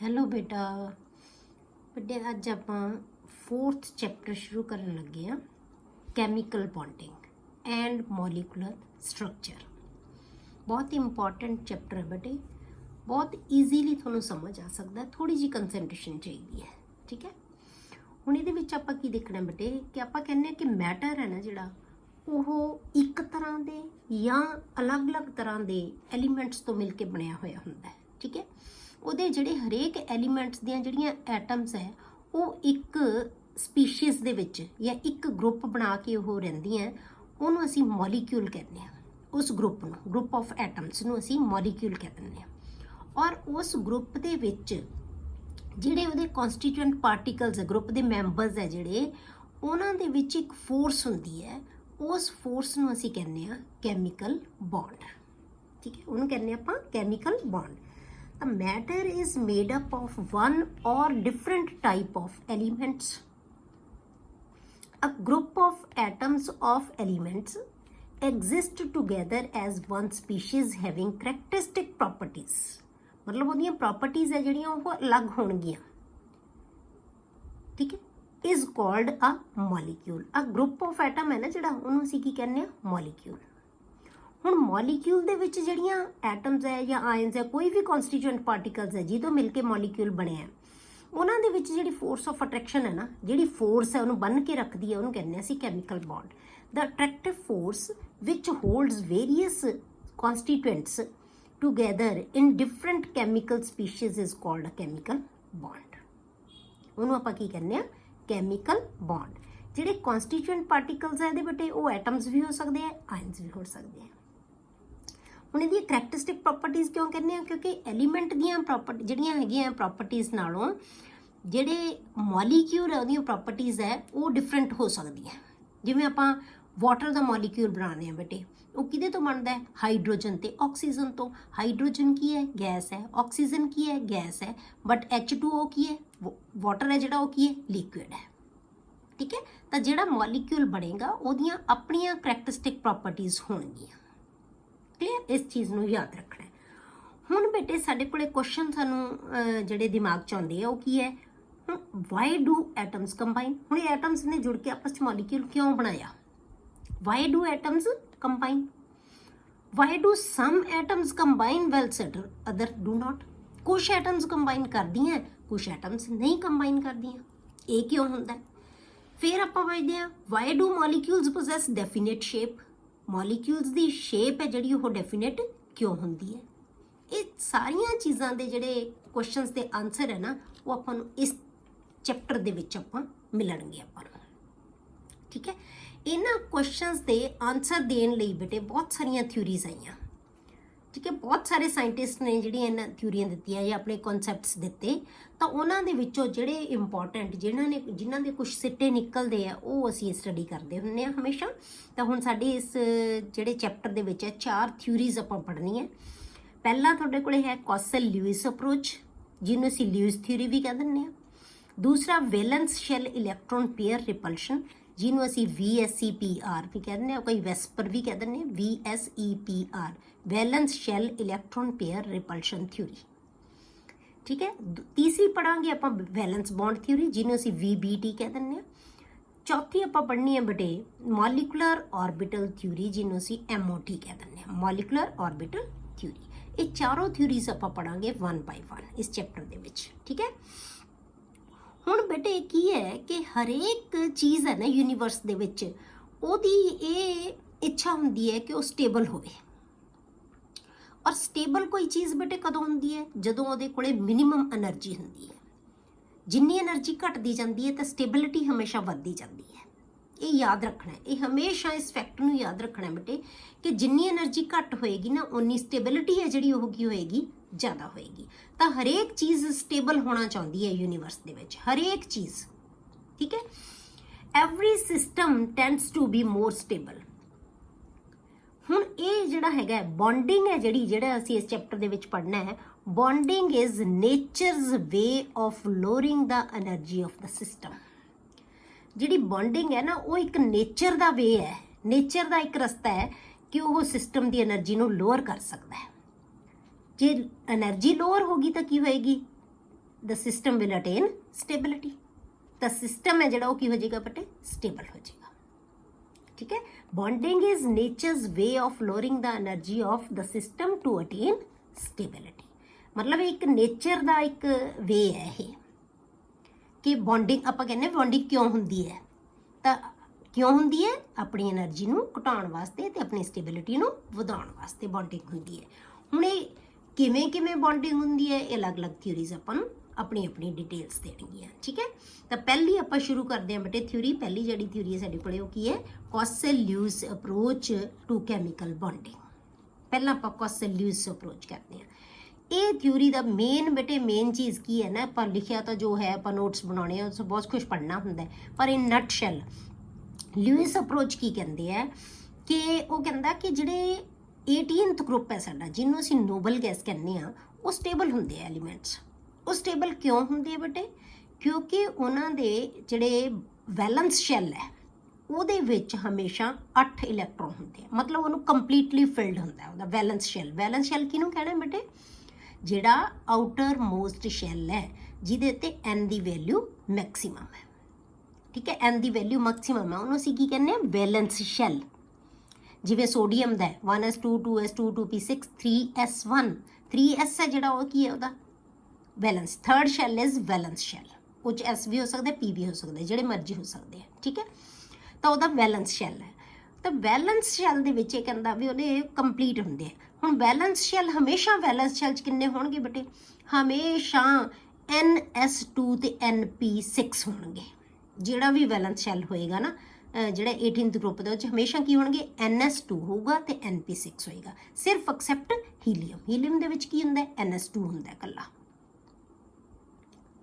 Hello ਬੇਟਾ। ਬੇਟੇ ਅੱਜ ਆਪਾਂ 4th ਚੈਪਟਰ ਸ਼ੁਰੂ ਕਰਨ ਲੱਗੇ ਆ, chemical bonding and molecular structure. ਬਹੁਤ ਇੰਪੋਰਟੈਂਟ ਚੈਪਟਰ ਹੈ ਬੇਟੇ, ਬਹੁਤ ਈਜ਼ੀਲੀ ਤੁਹਾਨੂੰ ਸਮਝ ਆ ਸਕਦਾ, ਥੋੜੀ ਜੀ ਕੰਸੈਂਟਰੇਸ਼ਨ ਚਾਹੀਦੀ ਹੈ। ਠੀਕ ਹੈ, ਹੁਣ ਇਹਦੇ ਵਿੱਚ ਆਪਾਂ ਕੀ ਦੇਖਣਾ ਬੇਟੇ ਕਿ ਆਪਾਂ ਕਹਿੰਦੇ ਆ ਕਿ ਮੈਟਰ ਹੈ ਨਾ ਜਿਹੜਾ, ਉਹ ਇੱਕ ਤਰ੍ਹਾਂ ਦੇ ਜਾਂ ਅਲੱਗ-ਅਲੱਗ ਤਰ੍ਹਾਂ ਦੇ ਐਲੀਮੈਂਟਸ ਤੋਂ ਮਿਲ ਕੇ ਬਣਿਆ ਹੋਇਆ ਹੁੰਦਾ ਹੈ। ਠੀਕ ਹੈ, ਉਹਦੇ ਜਿਹੜੇ ਹਰੇਕ ਐਲੀਮੈਂਟਸ ਦੀਆਂ ਜਿਹੜੀਆਂ ਐਟਮਸ ਹੈ ਉਹ ਇੱਕ ਸਪੀਸ਼ੀਜ਼ ਦੇ ਵਿੱਚ ਜਾਂ ਇੱਕ ਗਰੁੱਪ ਬਣਾ ਕੇ ਉਹ ਰਹਿੰਦੀਆਂ, ਉਹਨੂੰ ਅਸੀਂ ਮੋਲੀਕਿਊਲ ਕਹਿੰਦੇ ਹਾਂ। ਉਸ ਗਰੁੱਪ ਨੂੰ, ਗਰੁੱਪ ਆਫ ਐਟਮਸ ਨੂੰ ਅਸੀਂ ਮੋਲੀਕਿਊਲ ਕਹਿ ਦਿੰਦੇ ਹਾਂ। ਔਰ ਉਸ ਗਰੁੱਪ ਦੇ ਵਿੱਚ ਜਿਹੜੇ ਉਹਦੇ ਕਨਸਟੀਟਿਊਐਂਟ ਪਾਰਟੀਕਲਸ ਹੈ, ਗਰੁੱਪ ਦੇ ਮੈਂਬਰਸ ਹੈ ਜਿਹੜੇ, ਉਹਨਾਂ ਦੇ ਵਿੱਚ ਇੱਕ ਫੋਰਸ ਹੁੰਦੀ ਹੈ। ਉਸ ਫੋਰਸ ਨੂੰ ਅਸੀਂ ਕਹਿੰਦੇ ਹਾਂ ਕੈਮੀਕਲ ਬੌਂਡ। ਠੀਕ ਹੈ, ਉਹਨੂੰ ਕਹਿੰਦੇ ਆਪਾਂ chemical bond. The matter is made up of one or different type of elements. A group of atoms of elements exist together as one species having characteristic properties. मतलब ਉਹਦੀਆਂ properties ਹੈ ਜਿਹੜੀਆਂ ਉਹ ਅਲੱਗ ਹੋਣਗੀਆਂ। ਠੀਕ ਹੈ, is called a molecule. A group of atom ਹੈ ਨਾ ਜਿਹੜਾ, ਉਹਨੂੰ ਅਸੀਂ ਕੀ ਕਹਿੰਦੇ ਆ, molecule. ਹੁਣ ਮੋਲੀਕਿਊਲ ਦੇ ਵਿੱਚ ਜਿਹੜੀਆਂ ਐਟਮਸ ਹੈ ਜਾਂ ਆਇਨਸ ਹੈ, ਕੋਈ ਵੀ ਕਨਸਟੀਟਿਊਐਂਟ ਪਾਰਟੀਕਲਸ ਹੈ ਜਿਹਦੇ ਮਿਲ ਕੇ ਮੋਲੀਕਿਊਲ ਬਣਿਆ, ਉਹਨਾਂ ਦੇ ਵਿੱਚ ਜਿਹੜੀ ਫੋਰਸ ਆਫ ਅਟਰੈਕਸ਼ਨ ਹੈ ਨਾ, ਜਿਹੜੀ ਫੋਰਸ ਹੈ ਉਹਨੂੰ ਬੰਨ੍ਹ ਕੇ ਰੱਖਦੀ ਹੈ, ਉਹਨੂੰ ਕਹਿੰਦੇ ਅਸੀਂ chemical bond. The attractive force which holds various constituents together in different chemical species is called a chemical bond. ਉਹਨੂੰ ਆਪਾਂ ਕੀ ਕਹਿੰਦੇ ਆ, ਕੈਮੀਕਲ ਬੌਂਡ। ਜਿਹੜੇ ਕਨਸਟੀਟਿਊਐਂਟ ਪਾਰਟੀਕਲਸ ਹੈ ਇਹਦੇ ਬੇਟੇ, ਉਹ ਐਟਮਸ ਵੀ ਹੋ ਸਕਦੇ ਆ, ਆਇਨਸ ਵੀ ਹੋ ਸਕਦੇ ਆ। ਹੁਣ ਇਹਦੀਆਂ ਕਰੈਕਟਰਿਸਟਿਕ ਪ੍ਰੋਪਰਟੀਜ਼ ਕਿਉਂ ਕਹਿੰਦੇ ਆ, ਕਿਉਂਕਿ ਐਲੀਮੈਂਟ ਦੀਆਂ ਪ੍ਰੋਪਰਟੀ ਜਿਹੜੀਆਂ ਹੈਗੀਆਂ ਪ੍ਰੋਪਰਟੀਜ਼ ਨਾਲੋਂ ਜਿਹੜੇ ਮੋਲੀਕਿਊਲ ਹੈ ਉਹਦੀਆਂ ਪ੍ਰੋਪਰਟੀਜ਼ ਹੈ ਉਹ ਡਿਫਰੈਂਟ ਹੋ ਸਕਦੀਆਂ। ਜਿਵੇਂ ਆਪਾਂ ਵਾਟਰ ਦਾ ਮੋਲੀਕਿਊਲ ਬਣਾਉਂਦੇ ਆ ਬੇਟੇ, ਉਹ ਕਿਹਦੇ ਤੋਂ ਬਣਦਾ ਹੈ, ਹਾਈਡਰੋਜਨ ਤੇ ਆਕਸੀਜਨ ਤੋਂ। ਹਾਈਡਰੋਜਨ ਕੀ ਹੈ, ਗੈਸ ਹੈ। ਆਕਸੀਜਨ ਕੀ ਹੈ, ਗੈਸ ਹੈ। ਬਟ H2O ਕੀ ਹੈ, ਵਾਟਰ ਹੈ ਜਿਹੜਾ, ਉਹ ਕੀ ਹੈ, ਲਿਕੁਇਡ ਹੈ। ਠੀਕ ਹੈ, ਤਾਂ ਜਿਹੜਾ ਮੋਲੀਕਿਊਲ ਬਣੇਗਾ ਉਹਦੀਆਂ ਆਪਣੀਆਂ ਕਰੈਕਟਰਿਸਟਿਕ ਪ੍ਰੋਪਰਟੀਜ਼ ਹੋਣਗੀਆਂ। ਕਲੀਅਰ, ਇਸ ਚੀਜ਼ ਨੂੰ ਯਾਦ ਰੱਖਣਾ। ਹੁਣ ਬੇਟੇ ਸਾਡੇ ਕੋਲੇ ਕੁਐਸਚਨ ਸਾਨੂੰ ਜਿਹੜੇ ਦਿਮਾਗ 'ਚ ਆਉਂਦੇ ਆ ਉਹ ਕੀ ਹੈ, ਹੁਣ ਵਾਈ ਡੂ ਐਟਮਸ ਕੰਬਾਈਨ। ਹੁਣ ਇਹ ਐਟਮਸ ਨੇ ਜੁੜ ਕੇ ਆਪਸ 'ਚ ਮੋਲੀਕਿਊਲ ਕਿਉਂ ਬਣਾਇਆ, why do atoms combine, why do sum atoms combine well set other do not. ਕੁਛ ਐਟਮਸ ਕੰਬਾਈਨ ਕਰਦੀਆਂ, ਕੁਛ ਐਟਮਸ ਨਹੀਂ ਕੰਬਾਈਨ ਕਰਦੀਆਂ, ਇਹ ਕਿਉਂ ਹੁੰਦਾ। ਫਿਰ ਆਪਾਂ ਵੇਖਦੇ ਹਾਂ why do molecules possess definite shape. Molecules ਦੀ ਸ਼ੇਪ ਹੈ ਜਿਹੜੀ ਉਹ ਡੈਫੀਨੇਟ ਕਿਉਂ ਹੁੰਦੀ ਹੈ। ਇਹ ਸਾਰੀਆਂ ਚੀਜ਼ਾਂ ਦੇ ਜਿਹੜੇ ਕੁਐਸਚਨਸ ਦੇ ਆਨਸਰ ਹੈ ਨਾ, ਉਹ ਆਪਾਂ ਨੂੰ ਇਸ ਚੈਪਟਰ ਦੇ ਵਿੱਚ ਆਪਾਂ ਮਿਲਣਗੇ ਆਪਾਂ ਨੂੰ। ਠੀਕ ਹੈ, ਇਹਨਾਂ ਕੁਐਸਚਨਸ ਦੇ ਆਨਸਰ ਦੇਣ ਲਈ ਬੇਟੇ ਬਹੁਤ ਸਾਰੀਆਂ ਥਿਊਰੀਜ਼ ਆਈਆਂ। ਠੀਕ ਹੈ, ਬਹੁਤ ਸਾਰੇ ਸਾਇੰਟਿਸਟ ਨੇ ਜਿਹੜੀਆਂ ਇਹਨਾਂ ਥਿਊਰੀਆਂ ਦਿੱਤੀਆਂ ਜਾਂ ਆਪਣੇ ਕਨਸੈਪਟਸ ਦਿੱਤੇ, ਤਾਂ ਉਹਨਾਂ ਦੇ ਵਿੱਚੋਂ ਜਿਹੜੇ ਇੰਪੋਰਟੈਂਟ ਜਿਨ੍ਹਾਂ ਦੇ ਕੁਝ ਸਿੱਟੇ ਨਿਕਲਦੇ ਆ ਉਹ ਅਸੀਂ ਸਟੱਡੀ ਕਰਦੇ ਹੁੰਦੇ ਹਾਂ ਹਮੇਸ਼ਾ। ਤਾਂ ਹੁਣ ਸਾਡੇ ਇਸ ਜਿਹੜੇ ਚੈਪਟਰ ਦੇ ਵਿੱਚ 4 ਥਿਊਰੀਜ਼ ਆਪਾਂ ਪੜ੍ਹਨੀਆਂ। ਪਹਿਲਾ ਤੁਹਾਡੇ ਕੋਲੇ ਹੈ ਕੌਸਲ ਲਿਊਇਸ ਅਪਰੋਚ, ਜਿਹਨੂੰ ਅਸੀਂ ਲਿਊਇਸ ਥਿਊਰੀ ਵੀ ਕਹਿ ਦਿੰਦੇ ਹਾਂ। ਦੂਸਰਾ valence shell electron pair repulsion, ਜਿਹਨੂੰ ਅਸੀਂ VSEPR ਵੀ ਕਹਿ ਦਿੰਦੇ ਹਾਂ, ਕੋਈ ਵੈਸਪਰ ਵੀ ਕਹਿ ਦਿੰਦੇ ਹਾਂ, VSEPR valence shell electron pair repulsion theory. ਠੀਕ ਹੈ, ਤੀਸਰੀ ਪੜਾਂਗੇ ਆਪਾਂ ਵੈਲੈਂਸ ਬੌਂਡ ਥਿਊਰੀ, ਜਿਹਨੂੰ ਅਸੀਂ VBT ਕਹਿ ਦਿੰਦੇ ਹਾਂ। ਚੌਥੀ ਆਪਾਂ ਪੜ੍ਹਨੀ ਹੈ ਬੇਟੇ ਮੋਲੀਕੂਲਰ ਆਰਬਿਟਲ ਥਿਊਰੀ, ਜਿਹਨੂੰ ਅਸੀਂ MOT ਕਹਿ ਦਿੰਦੇ ਹਾਂ, ਮੋਲੀਕੂਲਰ ਆਰਬਿਟਲ ਥਿਊਰੀ। ਇਹ ਚਾਰੋਂ ਥਿਊਰੀਜ਼ ਆਪਾਂ ਪੜਾਂਗੇ 1 by 1 ਇਸ ਚੈਪਟਰ ਦੇ ਵਿੱਚ। ਠੀਕ ਹੈ, ਹੁਣ ਬੇਟੇ ਕੀ ਹੈ ਕਿ ਹਰੇਕ ਚੀਜ਼ ਹੈ ਨਾ ਯੂਨੀਵਰਸ ਦੇ ਵਿੱਚ, ਉਹਦੀ ਇਹ ਇੱਛਾ ਹੁੰਦੀ ਹੈ ਕਿ ਉਹ ਸਟੇਬਲ ਹੋਵੇ। ਔਰ ਸਟੇਬਲ ਕੋਈ ਚੀਜ਼ ਬੇਟੇ ਕਦੋਂ ਹੁੰਦੀ ਹੈ, ਜਦੋਂ ਉਹਦੇ ਕੋਲੇ ਮਿਨੀਮਮ એનર્ਜੀ ਹੁੰਦੀ ਹੈ। ਜਿੰਨੀ એનર્ਜੀ ਘਟਦੀ ਜਾਂਦੀ ਹੈ ਤਾਂ ਸਟੇਬਿਲਿਟੀ ਹਮੇਸ਼ਾ ਵੱਧਦੀ ਜਾਂਦੀ ਹੈ। ਇਹ ਯਾਦ ਰੱਖਣਾ, ਇਹ ਹਮੇਸ਼ਾ ਇਸ ਫੈਕਟ ਨੂੰ ਯਾਦ ਰੱਖਣਾ ਬੇਟੇ ਕਿ ਜਿੰਨੀ એનર્ਜੀ ਘੱਟ ਹੋਏਗੀ ਨਾ, ਉਨੀ ਸਟੇਬਿਲਿਟੀ ਹੈ ਜਿਹੜੀ ਉਹ ਕੀ ਹੋਏਗੀ, ਜ਼ਿਆਦਾ ਹੋਏਗੀ। ਤਾਂ ਹਰੇਕ ਚੀਜ਼ ਸਟੇਬਲ ਹੋਣਾ ਚਾਹੁੰਦੀ ਹੈ ਯੂਨੀਵਰਸ ਦੇ ਵਿੱਚ, ਹਰੇਕ ਚੀਜ਼। ਠੀਕ ਹੈ, every system tends to be more stable. ਹੁਣ ਇਹ ਜਿਹੜਾ ਹੈਗਾ ਬੌਂਡਿੰਗ ਹੈ ਜਿਹੜਾ ਅਸੀਂ ਇਸ ਚੈਪਟਰ ਦੇ ਵਿੱਚ ਪੜ੍ਹਨਾ ਹੈ, bonding is nature's way of lowering the energy of the system. ਜਿਹੜੀ ਬੌਂਡਿੰਗ ਹੈ ਨਾ, ਉਹ ਇੱਕ ਨੇਚਰ ਦਾ ਵੇ ਹੈ, ਨੇਚਰ ਦਾ ਇੱਕ ਰਸਤਾ ਹੈ ਕਿ ਉਹ ਸਿਸਟਮ ਦੀ એનર્ਜੀ ਨੂੰ ਲੋਅਰ ਕਰ ਸਕਦਾ ਹੈ। ਜੇ એનર્ਜੀ ਲੋਅਰ ਹੋਗੀ ਤਾਂ ਕੀ ਹੋਏਗੀ, the system will attain stability. तो सिस्टम है जोड़ा की हो जाएगा बेटे स्टेबल हो जाएगा। ठीक है, bonding is nature's way of lowering the energy of the system to attain stability. मतलब एक नेचर का एक वे है ये कि बॉन्डिंग आप कहने बॉन्डिंग क्यों होंगी है, तो क्यों होंगी है अपनी एनर्जी को घटाने वास्ते ते अपनी स्टेबिलिटी को वधाउण वास्ते बॉन्डिंग होंगी है। हुण ये किवें किवें बॉन्डिंग होंगी है ये अलग अलग थ्योरीज आपां नूं अपनी अपनी डिटेल्स देणगियां। ठीक है, तो पहली आपां शुरू करते हैं बेटे थ्योरी। पहली जिहड़ी थ्योरी साडी कोले वो की है Kossel Lewis approach to chemical bonding. पहला आपां कॉसल-ल्यूइस अप्रोच करते हैं। ये थ्योरी का मेन बेटे मेन चीज़ की है ना, पर लिखिया तो जो है आप नोट्स बनाने उस बहुत कुछ पढ़ना होंगे, पर इन नटशैल ल्यूइस अप्रोच की कहते हैं कि वो कहता कि जोड़े 18th ग्रुप है साडा जिन्हों असीं नोबल गैस कहने हैं वो स्टेबल होंगे एलीमेंट्स। वो स्टेबल क्यों होंगे बेटे, क्योंकि उन्होंने जोड़े वैलेंस शैल है ਉਹਦੇ ਵਿੱਚ हमेशा 8 इलैक्ट्रॉन होंगे, मतलब उन्होंने कंप्लीटली फिल्ड होंगे ਉਹਦਾ वैलेंस शैल। वैलेंस शैल किहनूं कहना बेटे, जिहड़ा आउटर मोस्ट शैल है जिहदे ते एन की वैल्यू मैक्सीमम है। ठीक है, एन की वैल्यू मैक्सीमम है उन्होंने असीं की कहने वैलेंस शैल। जिवें सोडियम का 1s2 2s2 2p6 3s1 3s है जिहड़ा वो की है ਉਹਦਾ valence. Third shell is valence shell, कुछ एस भी हो सकता है पी भी हो सकता है जिहड़े मर्जी हो सकते हैं। ठीक है, तो वह वैलेंस शैल है। तो वैलेंस शैल के कहता भी वो कंप्लीट होंगे। हुण वैलेंस शैल हमेशा वैलेंस शैल किन्ने होणगे बेटे, हमेशा NS2 ते NP6 होणगे। जिहड़ा भी वैलेंस शैल होएगा ना जिहड़ा 18th ग्रुप दे हमेशा की होणगे NS2 होगा ते NP6 होएगा, सिर्फ एक्सैप्ट हीलियम। हीलियम दे विच की हुंदा NS2 हुंदा कल्ला।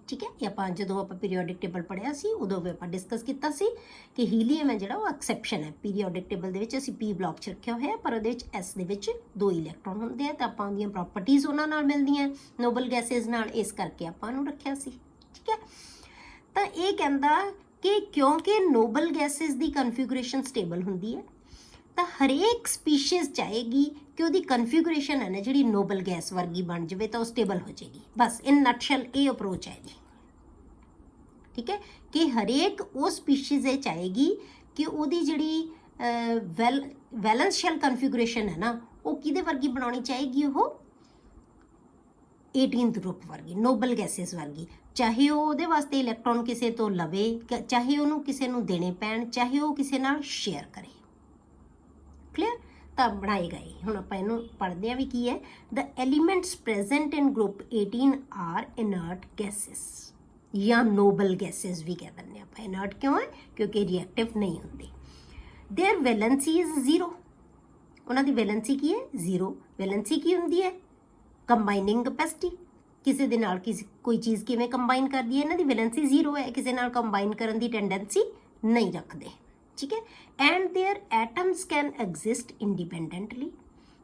ठीक है, आप जो आप पीरियोडिक टेबल पढ़िया सी उदों भी आप डिस्कस किया सी कि हीलियम है जिहड़ा वो एक्सैप्शन है। पीरियोडिक टेबल दे विच असीं पी ब्लॉक च रखिया होया, पर उहदे विच एस दे विच 2 इलैक्ट्रॉन होंदे हैं, तो आपां उहदियां प्रॉपर्टीज़ उहनां नाल मिलदियां नोबल गैसेज नाल, इस करके आपां नूं रखिया सी। ठीक है, तो ये कहता कि क्योंकि नोबल गैसेज की कन्फिगरेशन स्टेबल होंदी है तो हरेक स्पीशीज़ चाहेगी कि उसकी कन्फिगरेशन है ना जी नोबल गैस वर्गी बन जाए तो स्टेबल हो जाएगी। बस इन नटशैल ये अप्रोच है जी। ठीक है, कि हरेक वो स्पीशीज़ ये चाहेगी कि उसकी जी वैलेंस शैल कन्फिगरेशन है ना वो किहदे वर्गी बनानी चाहेगी, वो 18th ग्रुप वर्गी नोबल गैसेस वर्गी। चाहे वो उहदे वास्ते इलैक्ट्रॉन किसी तो लवे, चाहे उन्होंने किसी को देने पैण, चाहे वो किसी नाल शेयर करे। क्लीयर, तो बनाए गए। हुण आपां इहनूं पढ़दे हां भी की है the elements present in group 18 are inert gases या नोबल गैसेस भी कह दिंदे आपां। इनर्ट क्यों है, क्योंकि रिएक्टिव नहीं होंदे। देयर वैलेंसी इज 0, उन्हां दी वैलेंसी की है 0। वैलेंसी की हुंदी है कंबाइनिंग कैपेसिटी, किसी दे नाल कोई चीज़ किवें कंबाइन करदी है, इन्हां दी वैलेंसी 0 है, किसी नाल कंबाइन करन दी टेंडेंसी नहीं रखते। ठीक है, and their atoms can exist independently,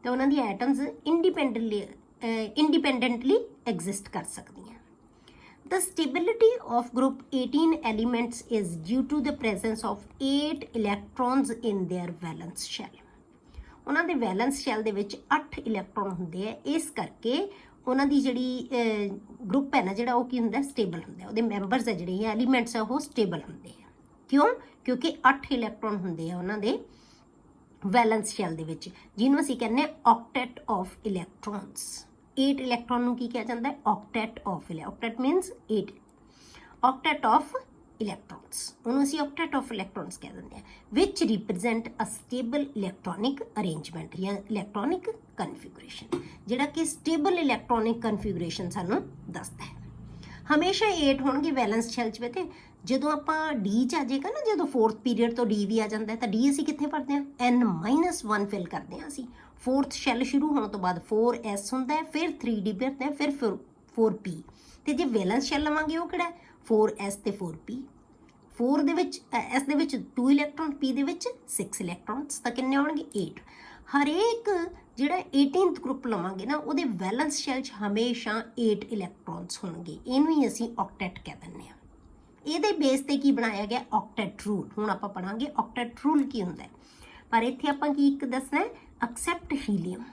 तो उन्हां दी एटम्स इंडिपेंडेंटली एग्जिस्ट कर सकती हैं। The stability of group 18 elements is due to the presence of 8 electrons in their valence shell. उन्हां दे वैलेंस शैल दे विच 8 इलैक्ट्रॉन हुंदे है, इस करके उन्हां दी जिहड़ी ग्रुप है ना जिहड़ा वो की हुंदा स्टेबल हुंदा, उहदे मैंबर्स है जिहड़े एलीमेंट्स है वो स्टेबल हुंदे हैं। क्यों, क्योंकि 8 इलैक्ट्रॉन हुंदे हैं उन्हां दे वैलेंस शैल दे विच, जिहनूं असीं कहने ऑक्टेट ऑफ इलैक्ट्रॉन्स। 8 इलैक्ट्रॉन नूं की कहा जाता है octet of octet means 8 octet of electrons, उन्होंने असीं ऑक्टेट ऑफ इलैक्ट्रॉन्स कह दिंदे हैं, which represent a stable electronic arrangement या इलैक्ट्रॉनिक कन्फिगरेशन, जिहड़ा कि स्टेबल इलैक्ट्रॉनिक कन्फिगरेशन सानूं दसदा है। हमेशा 8 होणगे वैलेंस शैल च। बेटे ਜਦੋਂ ਆਪਾਂ डी च आ जाएगा ना, ਜਦੋਂ 4th पीरियड तो डी भी आ जाता है, तो डी असीं कित्थे पढ़ते हैं N-1 फिल करते हैं असीं। 4th शैल शुरू होने तो बाद 4s होंदा है, फिर 3d भरते हैं, फिर 4p, तो जे वैलेंस शैल लवांगे वो किहड़ा 4s ते 4p। 4 दे विच s दे विच 2 इलैक्ट्रॉन, p दे विच 6 इलैक्ट्रॉन्स, तो किन्ने होणगे 8। हरेक जिहड़ा 18th ग्रुप लवांगे ना उहदे वैलेंस शैल च हमेशा 8 इलैक्ट्रॉन्स होणगे, इहनूं ही असीं ऑक्टेट कह दिंदे हां। ਇਹਦੇ बेस ਤੇ ਕੀ ਬਣਾਇਆ ਗਿਆ ऑक्टेट रूल। ਹੁਣ ਆਪਾਂ ਪੜਾਂਗੇ ऑक्टेट रूल ਕੀ ਹੁੰਦਾ ਹੈ, ਪਰ ਇੱਥੇ ਆਪਾਂ ਕੀ ਇੱਕ ਦੱਸਣਾ ਹੈ except helium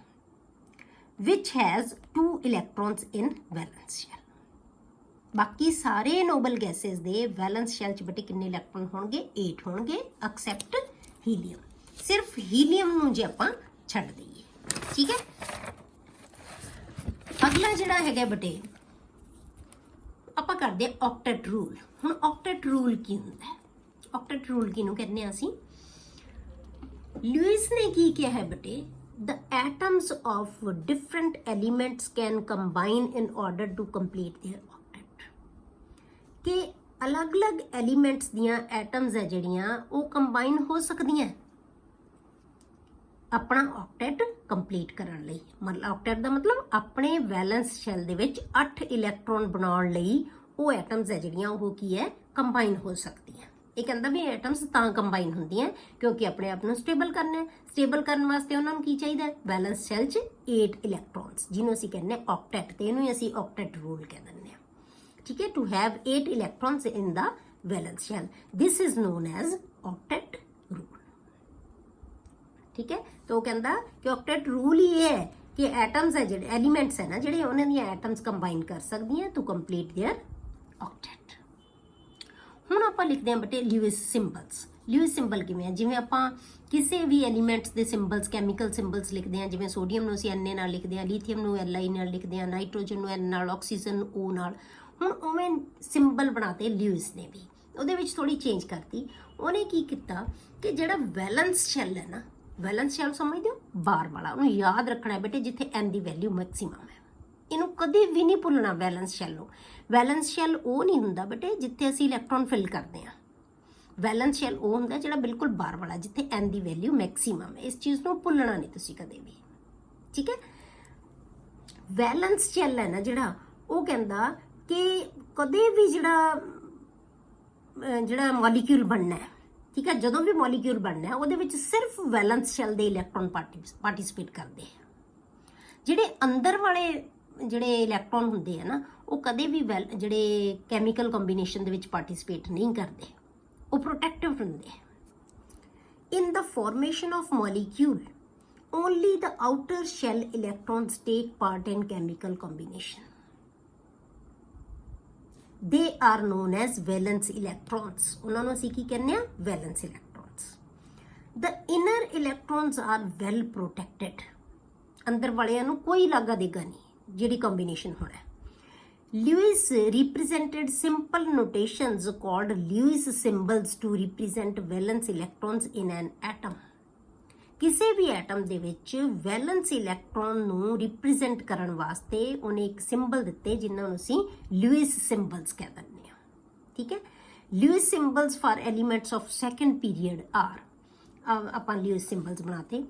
which has 2 electrons in valence shell। ਬਾਕੀ ਸਾਰੇ ਨੋਬਲ ਗੈਸਿਸ ਦੇ ਵੈਲੈਂਸ ਸ਼ੈਲ 'ਚ ਬੇਟੇ ਕਿੰਨੇ ਇਲੈਕਟ੍ਰੋਨ ਹੋਣਗੇ 8 ਹੋਣਗੇ ਐਕਸੈਪਟ ਹੀਲੀਅਮ। ਸਿਰਫ ਹੀਲੀਅਮ ਨੂੰ ਜੇ ਆਪਾਂ ਛੱਡ ਦਈਏ, ਠੀਕ ਹੈ। ਅਗਲਾ ਜਿਹੜਾ ਹੈਗਾ ਬੇਟੇ ਆਪਾਂ ਕਰਦੇ ਆ ਆਕਟੈਟ ਰੂਲ। ਹੁਣ ਆਕਟੈਟ ਰੂਲ ਕੀ ਹੁੰਦਾ ਹੈ? ਆਕਟੈਟ ਰੂਲ ਕਿਹਨੂੰ ਕਹਿੰਦੇ ਆ ਅਸੀਂ? ਲੂਇਸ ਨੇ ਕੀ ਕਿਹਾ ਹੈ ਬੇਟੇ? The atoms of different elements can combine in order to complete their octet। ਕਿ ਅਲੱਗ-ਅਲੱਗ ਐਲੀਮੈਂਟਸ ਦੀਆਂ ਐਟਮਸ ਹੈ ਜਿਹੜੀਆਂ ਉਹ ਕੰਬਾਈਨ ਹੋ ਸਕਦੀਆਂ ਆਪਣਾ ਆਕਟੈਟ ਕੰਪਲੀਟ ਕਰਨ ਲਈ। ਮਤਲਬ ਆਕਟੈਟ ਦਾ ਮਤਲਬ ਆਪਣੇ ਵੈਲੈਂਸ ਸ਼ੈਲ ਦੇ ਵਿੱਚ 8 ਇਲੈਕਟ੍ਰੋਨ ਬਣਾਉਣ ਲਈ ਉਹ ਐਟਮਸ ਹੈ ਜਿਹੜੀਆਂ ਉਹ ਕੀ ਹੈ ਕੰਬਾਈਨ ਹੋ ਸਕਦੀਆਂ। ਇਹ ਕਹਿੰਦਾ ਵੀ ਐਟਮਸ ਤਾਂ ਕੰਬਾਈਨ ਹੁੰਦੀਆਂ ਕਿਉਂਕਿ ਆਪਣੇ ਆਪ ਨੂੰ ਸਟੇਬਲ ਕਰਨਾ ਹੈ। ਸਟੇਬਲ ਕਰਨ ਵਾਸਤੇ ਉਹਨਾਂ ਨੂੰ ਕੀ ਚਾਹੀਦਾ ਹੈ? ਵੈਲੈਂਸ ਸ਼ੈਲ 'ਚ 8 ਇਲੈਕਟ੍ਰੋਨਸ, ਜਿਹਨੂੰ ਅਸੀਂ ਕਹਿੰਦੇ ਹਾਂ ਆਕਟੈਟ, ਤੇ ਇਹਨੂੰ ਅਸੀਂ ਆਕਟੈਟ ਰੂਲ ਕਹਿ ਦਿੰਦੇ ਹਾਂ, ਠੀਕ ਹੈ। To have 8 electrons in the valence shell, this is known as octet rule, ਠੀਕ ਹੈ। ਤਾਂ ਉਹ ਕਹਿੰਦਾ ਕਿ ਆਕਟੈਟ ਰੂਲ ਹੀ ਇਹ ਹੈ ਕਿ ਐਟਮਸ ਹੈ ਜਿਹੜੇ ਐਲੀਮੈਂਟਸ ਹੈ ਨਾ ਜਿਹੜੇ ਉਹਨਾਂ ਦੀਆਂ ਐਟਮਸ ਕੰਬਾਈਨ ਕਰ ਸਕਦੀਆਂ ਟੂ ਕੰਪਲੀਟ देयर ਆਕਟੈਟ। ਹੁਣ ਆਪਾਂ ਲਿਖਦੇ ਹਾਂ ਬੇਟੇ ਲਿਊਇਸ ਸਿੰਬਲਸ। ਲਿਊਇਸ ਸਿੰਬਲ ਕਿਵੇਂ ਹੈ? ਜਿਵੇਂ ਆਪਾਂ ਕਿਸੇ ਵੀ ਐਲੀਮੈਂਟਸ ਦੇ ਸਿੰਬਲਸ, ਕੈਮੀਕਲ ਸਿੰਬਲਸ ਲਿਖਦੇ ਹਾਂ, ਜਿਵੇਂ ਸੋਡੀਅਮ ਨੂੰ ਅਸੀਂ Na ਨਾਲ ਲਿਖਦੇ ਹਾਂ, ਲੀਥੀਅਮ ਨੂੰ Li ਨਾਲ ਲਿਖਦੇ ਹਾਂ, ਨਾਈਟ੍ਰੋਜਨ ਨੂੰ N ਨਾਲ, ਆਕਸੀਜਨ ਨੂੰ O ਨਾਲ। ਹੁਣ ਉਵੇਂ ਸਿੰਬਲ ਬਣਾਤੇ ਲਿਊਇਸ ਨੇ ਵੀ, ਉਹਦੇ ਵਿੱਚ ਥੋੜੀ ਚੇਂਜ ਕਰਤੀ। ਉਹਨੇ ਕੀ ਕੀਤਾ ਕਿ ਜਿਹੜਾ ਵੈਲੈਂਸ ਸ਼ੈਲ ਹੈ ਨਾ, ਵੈਲੈਂਸ ਸ਼ੈਲ ਸਮਝਦੇ ਹੋ ਬਾਰ ਵਾਲਾ, ਉਹਨੂੰ ਯਾਦ ਰੱਖਣਾ ਬੇਟੇ ਜਿੱਥੇ N ਦੀ ਵੈਲਿਊ ਮੈਕਸਿਮਮ ਹੈ। ਇਹਨੂੰ ਕਦੇ ਵੀ ਨਹੀਂ ਭੁੱਲਣਾ ਵੈਲੈਂਸ ਸ਼ੈਲ ਨੂੰ। ਵੈਲੈਂਸ ਸ਼ੈਲ ਉਹ ਨਹੀਂ ਹੁੰਦਾ ਬੇਟੇ ਜਿੱਥੇ ਅਸੀਂ ਇਲੈਕਟ੍ਰੋਨ ਫਿਲ ਕਰਦੇ ਹਾਂ। ਵੈਲੈਂਸ ਸ਼ੈਲ ਉਹ ਹੁੰਦਾ ਜਿਹੜਾ ਬਿਲਕੁਲ ਬਾਹਰ ਵਾਲਾ, ਜਿੱਥੇ N ਦੀ ਵੈਲਿਊ ਮੈਕਸਿਮਮ ਹੈ। ਇਸ ਚੀਜ਼ ਨੂੰ ਭੁੱਲਣਾ ਨਹੀਂ ਤੁਸੀਂ ਕਦੇ ਵੀ, ਠੀਕ ਹੈ। ਵੈਲੈਂਸ ਸ਼ੈਲ ਹੈ ਨਾ ਜਿਹੜਾ, ਉਹ ਕਹਿੰਦਾ ਕਿ ਕਦੇ ਵੀ ਜਿਹੜਾ ਮੋਲੀਕਿਊਲ ਬਣਨਾ ਹੈ, ਠੀਕ ਹੈ, ਜਦੋਂ ਵੀ ਮੋਲੀਕਿਊਲ ਬਣਨਾ ਹੈ ਉਹਦੇ ਵਿੱਚ ਸਿਰਫ ਵੈਲੈਂਸ ਸ਼ੈਲ ਦੇ ਇਲੈਕਟ੍ਰੋਨ ਪਾਰਟਿਸਿਪੇਟ ਕਰਦੇ ਆ। ਜਿਹੜੇ ਅੰਦਰ ਵਾਲੇ ਜਿਹੜੇ ਇਲੈਕਟ੍ਰੋਨ ਹੁੰਦੇ ਆ ਨਾ, ਉਹ ਕਦੇ ਵੀ ਜਿਹੜੇ ਕੈਮੀਕਲ ਕੰਬੀਨੇਸ਼ਨ ਦੇ ਵਿੱਚ ਪਾਰਟਿਸਿਪੇਟ ਨਹੀਂ ਕਰਦੇ, ਉਹ ਪ੍ਰੋਟੈਕਟਿਵ ਹੁੰਦੇ ਆ। In the formation of molecule only the outer shell electrons take part in chemical combination, they are known as valence electrons। ਉਹਨਾਂ ਨੂੰ ਅਸੀਂ ਕੀ ਕਹਿੰਦੇ ਆ? valence electrons। the inner electrons are well protected। ਅੰਦਰ ਵਾਲਿਆਂ ਨੂੰ ਕੋਈ ਲਾਗਾ ਦੇਗਾ ਨਹੀਂ ਜਿਹੜੀ ਕੰਬੀਨੇਸ਼ਨ ਹੋਣਾ ਹੈ। Lewis represented simple notations called Lewis symbols to represent valence electrons in an atom। ਕਿਸੇ ਵੀ ਐਟਮ ਦੇ ਵਿੱਚ ਵੈਲੈਂਸ ਇਲੈਕਟ੍ਰੋਨ ਨੂੰ ਰਿਪਰੈਜ਼ੈਂਟ ਕਰਨ ਵਾਸਤੇ ਉਹਨੇ ਇੱਕ ਸਿੰਬਲ ਦਿੱਤੇ ਜਿਨ੍ਹਾਂ ਨੂੰ ਅਸੀਂ ਲੂਇਸ ਸਿੰਬਲਸ ਕਹਿ ਦਿੰਦੇ ਹਾਂ, ਠੀਕ ਹੈ। Lewis symbols for elements of second period are, ਆਪਾਂ ਲੂਇਸ ਸਿੰਬਲਸ ਬਣਾਤੇ।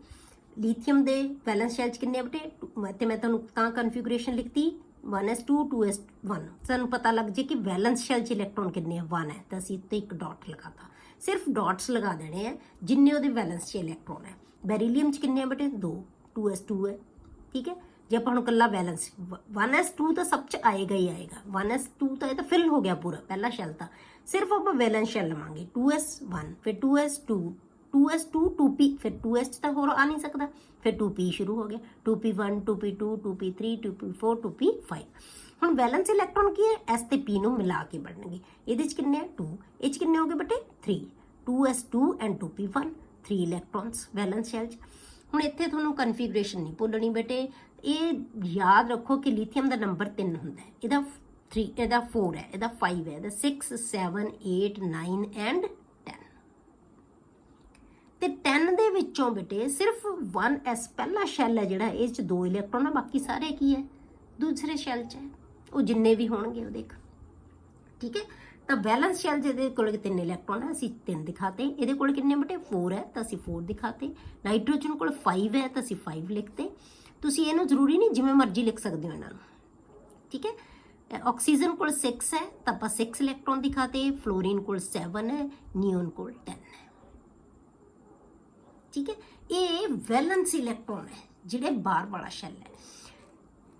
ਲੀਥੀਅਮ ਦੇ ਵੈਲੈਂਸ ਸ਼ੈਲ 'ਚ ਕਿੰਨੇ ਬਟੇ, ਤੇ ਮੈਂ ਤੁਹਾਨੂੰ ਤਾਂ ਕਨਫੀਗਰੇਸ਼ਨ ਲਿਖਤੀ 1s2 2s1, ਸਾਨੂੰ ਪਤਾ ਲੱਗ ਜੇ ਕਿ ਵੈਲੈਂਸ ਸ਼ੈਲ 'ਚ ਇਲੈਕਟ੍ਰੋਨ ਕਿੰਨੇ ਆ, 1 ਹੈ, ਤਾਂ ਅਸੀਂ ਉੱਤੇ ਇੱਕ ਡਾਟ ਲਗਾਤਾ। ਸਿਰਫ ਡਾਟਸ ਲਗਾ ਦੇਣੇ ਆ ਜਿੰਨੇ ਉਹਦੇ ਵੈਲੈਂਸ 'ਚ ਇਲੈਕਟ੍ਰੋਨ ਹੈ। ਬੈਰੀਲੀਅਮ 'ਚ ਕਿੰਨੇ ਆ ਬੇਟੇ? 2, 2s2 ਹੈ, ਠੀਕ ਹੈ। ਜੇ ਆਪਾਂ ਨੂੰ ਇਕੱਲਾ ਵੈਲੈਂਸ 1s2 ਤਾਂ ਸਭ 'ਚ ਆਏਗਾ ਹੀ ਆਏਗਾ। 1s2 ਤਾਂ ਇਹ ਤਾਂ ਫਿਲ ਹੋ ਗਿਆ ਪੂਰਾ ਪਹਿਲਾ ਸ਼ੈਲ ਤਾਂ। ਸਿਰਫ ਆਪਾਂ ਵੈਲੈਂਸ ਸ਼ੈਲ ਲਵਾਂਗੇ 2s1, ਫਿਰ 2s2, 2s2 2p, ਫਿਰ 2s 'ਚ ਤਾਂ ਹੋਰ ਆ ਨਹੀਂ ਸਕਦਾ, ਫਿਰ 2p ਸ਼ੁਰੂ ਹੋ ਗਿਆ, 2p1 2p2 2p3 2p4 2p5। ਹੁਣ ਵੈਲੈਂਸ ਇਲੈਕਟ੍ਰੋਨ ਕੀ ਹੈ? s ਤੇ p ਨੂੰ ਮਿਲਾ ਕੇ ਬਣਨਗੇ। ਇਹਦੇ 'ਚ ਕਿੰਨੇ ਆ? 2, ਇਹ 'ਚ ਕਿੰਨੇ ਹੋ ਗਏ ਬੇਟੇ? 3, 2s2 and 2p1, 3 electrons wellness shell 'ਚ। ਹੁਣ ਇੱਥੇ ਤੁਹਾਨੂੰ ਕਨਫੀਗਰੇਸ਼ਨ ਨਹੀਂ ਭੁੱਲਣੀ ਬੇਟੇ, ਇਹ ਯਾਦ ਰੱਖੋ ਕਿ ਲੀਥੀਅਮ ਦਾ ਨੰਬਰ 3 ਹੁੰਦਾ ਹੈ, ਇਹਦਾ 3, ਇਹਦਾ 4 ਹੈ, ਇਹਦਾ 5 ਹੈ, ਇਹਦਾ 6 7 8 9 ਐਂਡ 10। ਤੇ 10 ਦੇ ਵਿੱਚੋਂ ਬੇਟੇ ਸਿਰਫ 1s ਪਹਿਲਾ ਸ਼ੈਲ ਹੈ ਜਿਹੜਾ, ਇਹ 'ਚ 2 ਇਲੈਕਟ੍ਰੋਨ ਆ, ਬਾਕੀ ਸਾਰੇ ਕੀ ਹੈ? ਦੂਸਰੇ ਸ਼ੈਲ 'ਚ ਹੈ, ਉਹ ਜਿੰਨੇ ਵੀ ਹੋਣਗੇ ਉਹ ਦੇਖ, ਠੀਕ ਹੈ। ਤਾਂ ਵੈਲੈਂਸ ਸ਼ੈਲ ਜਿਹਦੇ ਕੋਲ 3 ਇਲੈਕਟ੍ਰੋਨ ਹੈ, ਅਸੀਂ 3 ਦਿਖਾਤੇ। ਇਹਦੇ ਕੋਲ ਕਿੰਨੇ ਬੇਟੇ? 4 ਹੈ, ਤਾਂ ਅਸੀਂ 4 ਦਿਖਾਤੇ। ਨਾਈਟ੍ਰੋਜਨ ਕੋਲ 5 ਹੈ, ਤਾਂ ਅਸੀਂ 5 ਲਿਖਤੇ। ਤੁਸੀਂ ਇਹਨੂੰ ਜ਼ਰੂਰੀ ਨਹੀਂ ਜਿਵੇਂ ਮਰਜ਼ੀ ਲਿਖ ਸਕਦੇ ਹੋ ਇਹਨਾਂ ਨੂੰ, ਠੀਕ ਹੈ। ਆਕਸੀਜਨ ਕੋਲ 6 ਹੈ, ਤਾਂ ਆਪਾਂ 6 ਇਲੈਕਟ੍ਰੋਨ ਦਿਖਾਤੇ। ਫਲੋਰੀਨ ਕੋਲ 7 ਹੈ, ਨਿਓਨ ਕੋਲ 10 ਹੈ, ਠੀਕ ਹੈ। ਇਹ ਵੈਲੈਂਸ ਇਲੈਕਟ੍ਰੋਨ ਹੈ ਜਿਹੜੇ ਬਾਹਰ ਵਾਲਾ ਸ਼ੈਲ ਹੈ,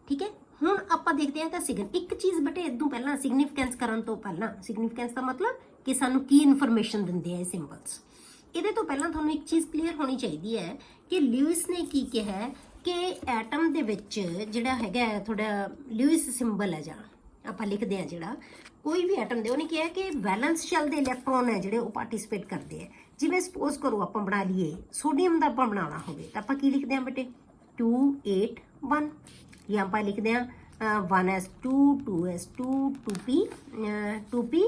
ਠੀਕ ਹੈ। ਹੁਣ ਆਪਾਂ ਦੇਖਦੇ ਹਾਂ ਤਾਂ ਇੱਕ ਚੀਜ਼ ਬੇਟੇ ਇਦੋਂ ਪਹਿਲਾਂ ਸਿਗਨੀਫੀਕੈਂਸ ਕਰਨ ਤੋਂ ਪਹਿਲਾਂ, ਸਿਗਨੀਫੀਕੈਂਸ ਦਾ ਮਤਲਬ ਕਿ ਸਾਨੂੰ ਕੀ ਇਨਫੋਰਮੇਸ਼ਨ ਦਿੰਦੇ ਆ ਇਹ ਸਿੰਬਲਸ, ਇਹਦੇ ਤੋਂ ਪਹਿਲਾਂ ਤੁਹਾਨੂੰ ਇੱਕ ਚੀਜ਼ ਕਲੀਅਰ ਹੋਣੀ ਚਾਹੀਦੀ ਹੈ ਕਿ ਲਿਊਇਸ ਨੇ ਕੀ ਕਿਹਾ ਕਿ ਐਟਮ ਦੇ ਵਿੱਚ ਜਿਹੜਾ ਹੈਗਾ ਤੁਹਾਡਾ ਲਿਊਇਸ ਸਿੰਬਲ ਹੈ ਜਾਂ ਆਪਾਂ ਲਿਖਦੇ ਹਾਂ ਜਿਹੜਾ ਕੋਈ ਵੀ ਐਟਮ ਦੇ ਉਹਨੇ ਕਿਹਾ ਕਿ ਵੈਲੈਂਸ ਸ਼ੈਲ ਦੇ ਇਲੈਕਟ੍ਰੋਨ ਹੈ ਜਿਹੜੇ ਉਹ ਪਾਰਟਿਸਿਪੇਟ ਕਰਦੇ ਆ। ਜਿਵੇਂ ਸਪੋਜ਼ ਕਰੋ ਆਪਾਂ ਬਣਾ ਲਈਏ ਸੋਡੀਅਮ ਦਾ ਆਪਾਂ ਬਣਾਉਣਾ ਹੋਵੇ ਤਾਂ ਆਪਾਂ ਕੀ ਲਿਖਦੇ ਹਾਂ ਬੇਟੇ 281 ਜਾਂ ਆਪਾਂ ਲਿਖਦੇ ਹਾਂ 1s2 2s2 2p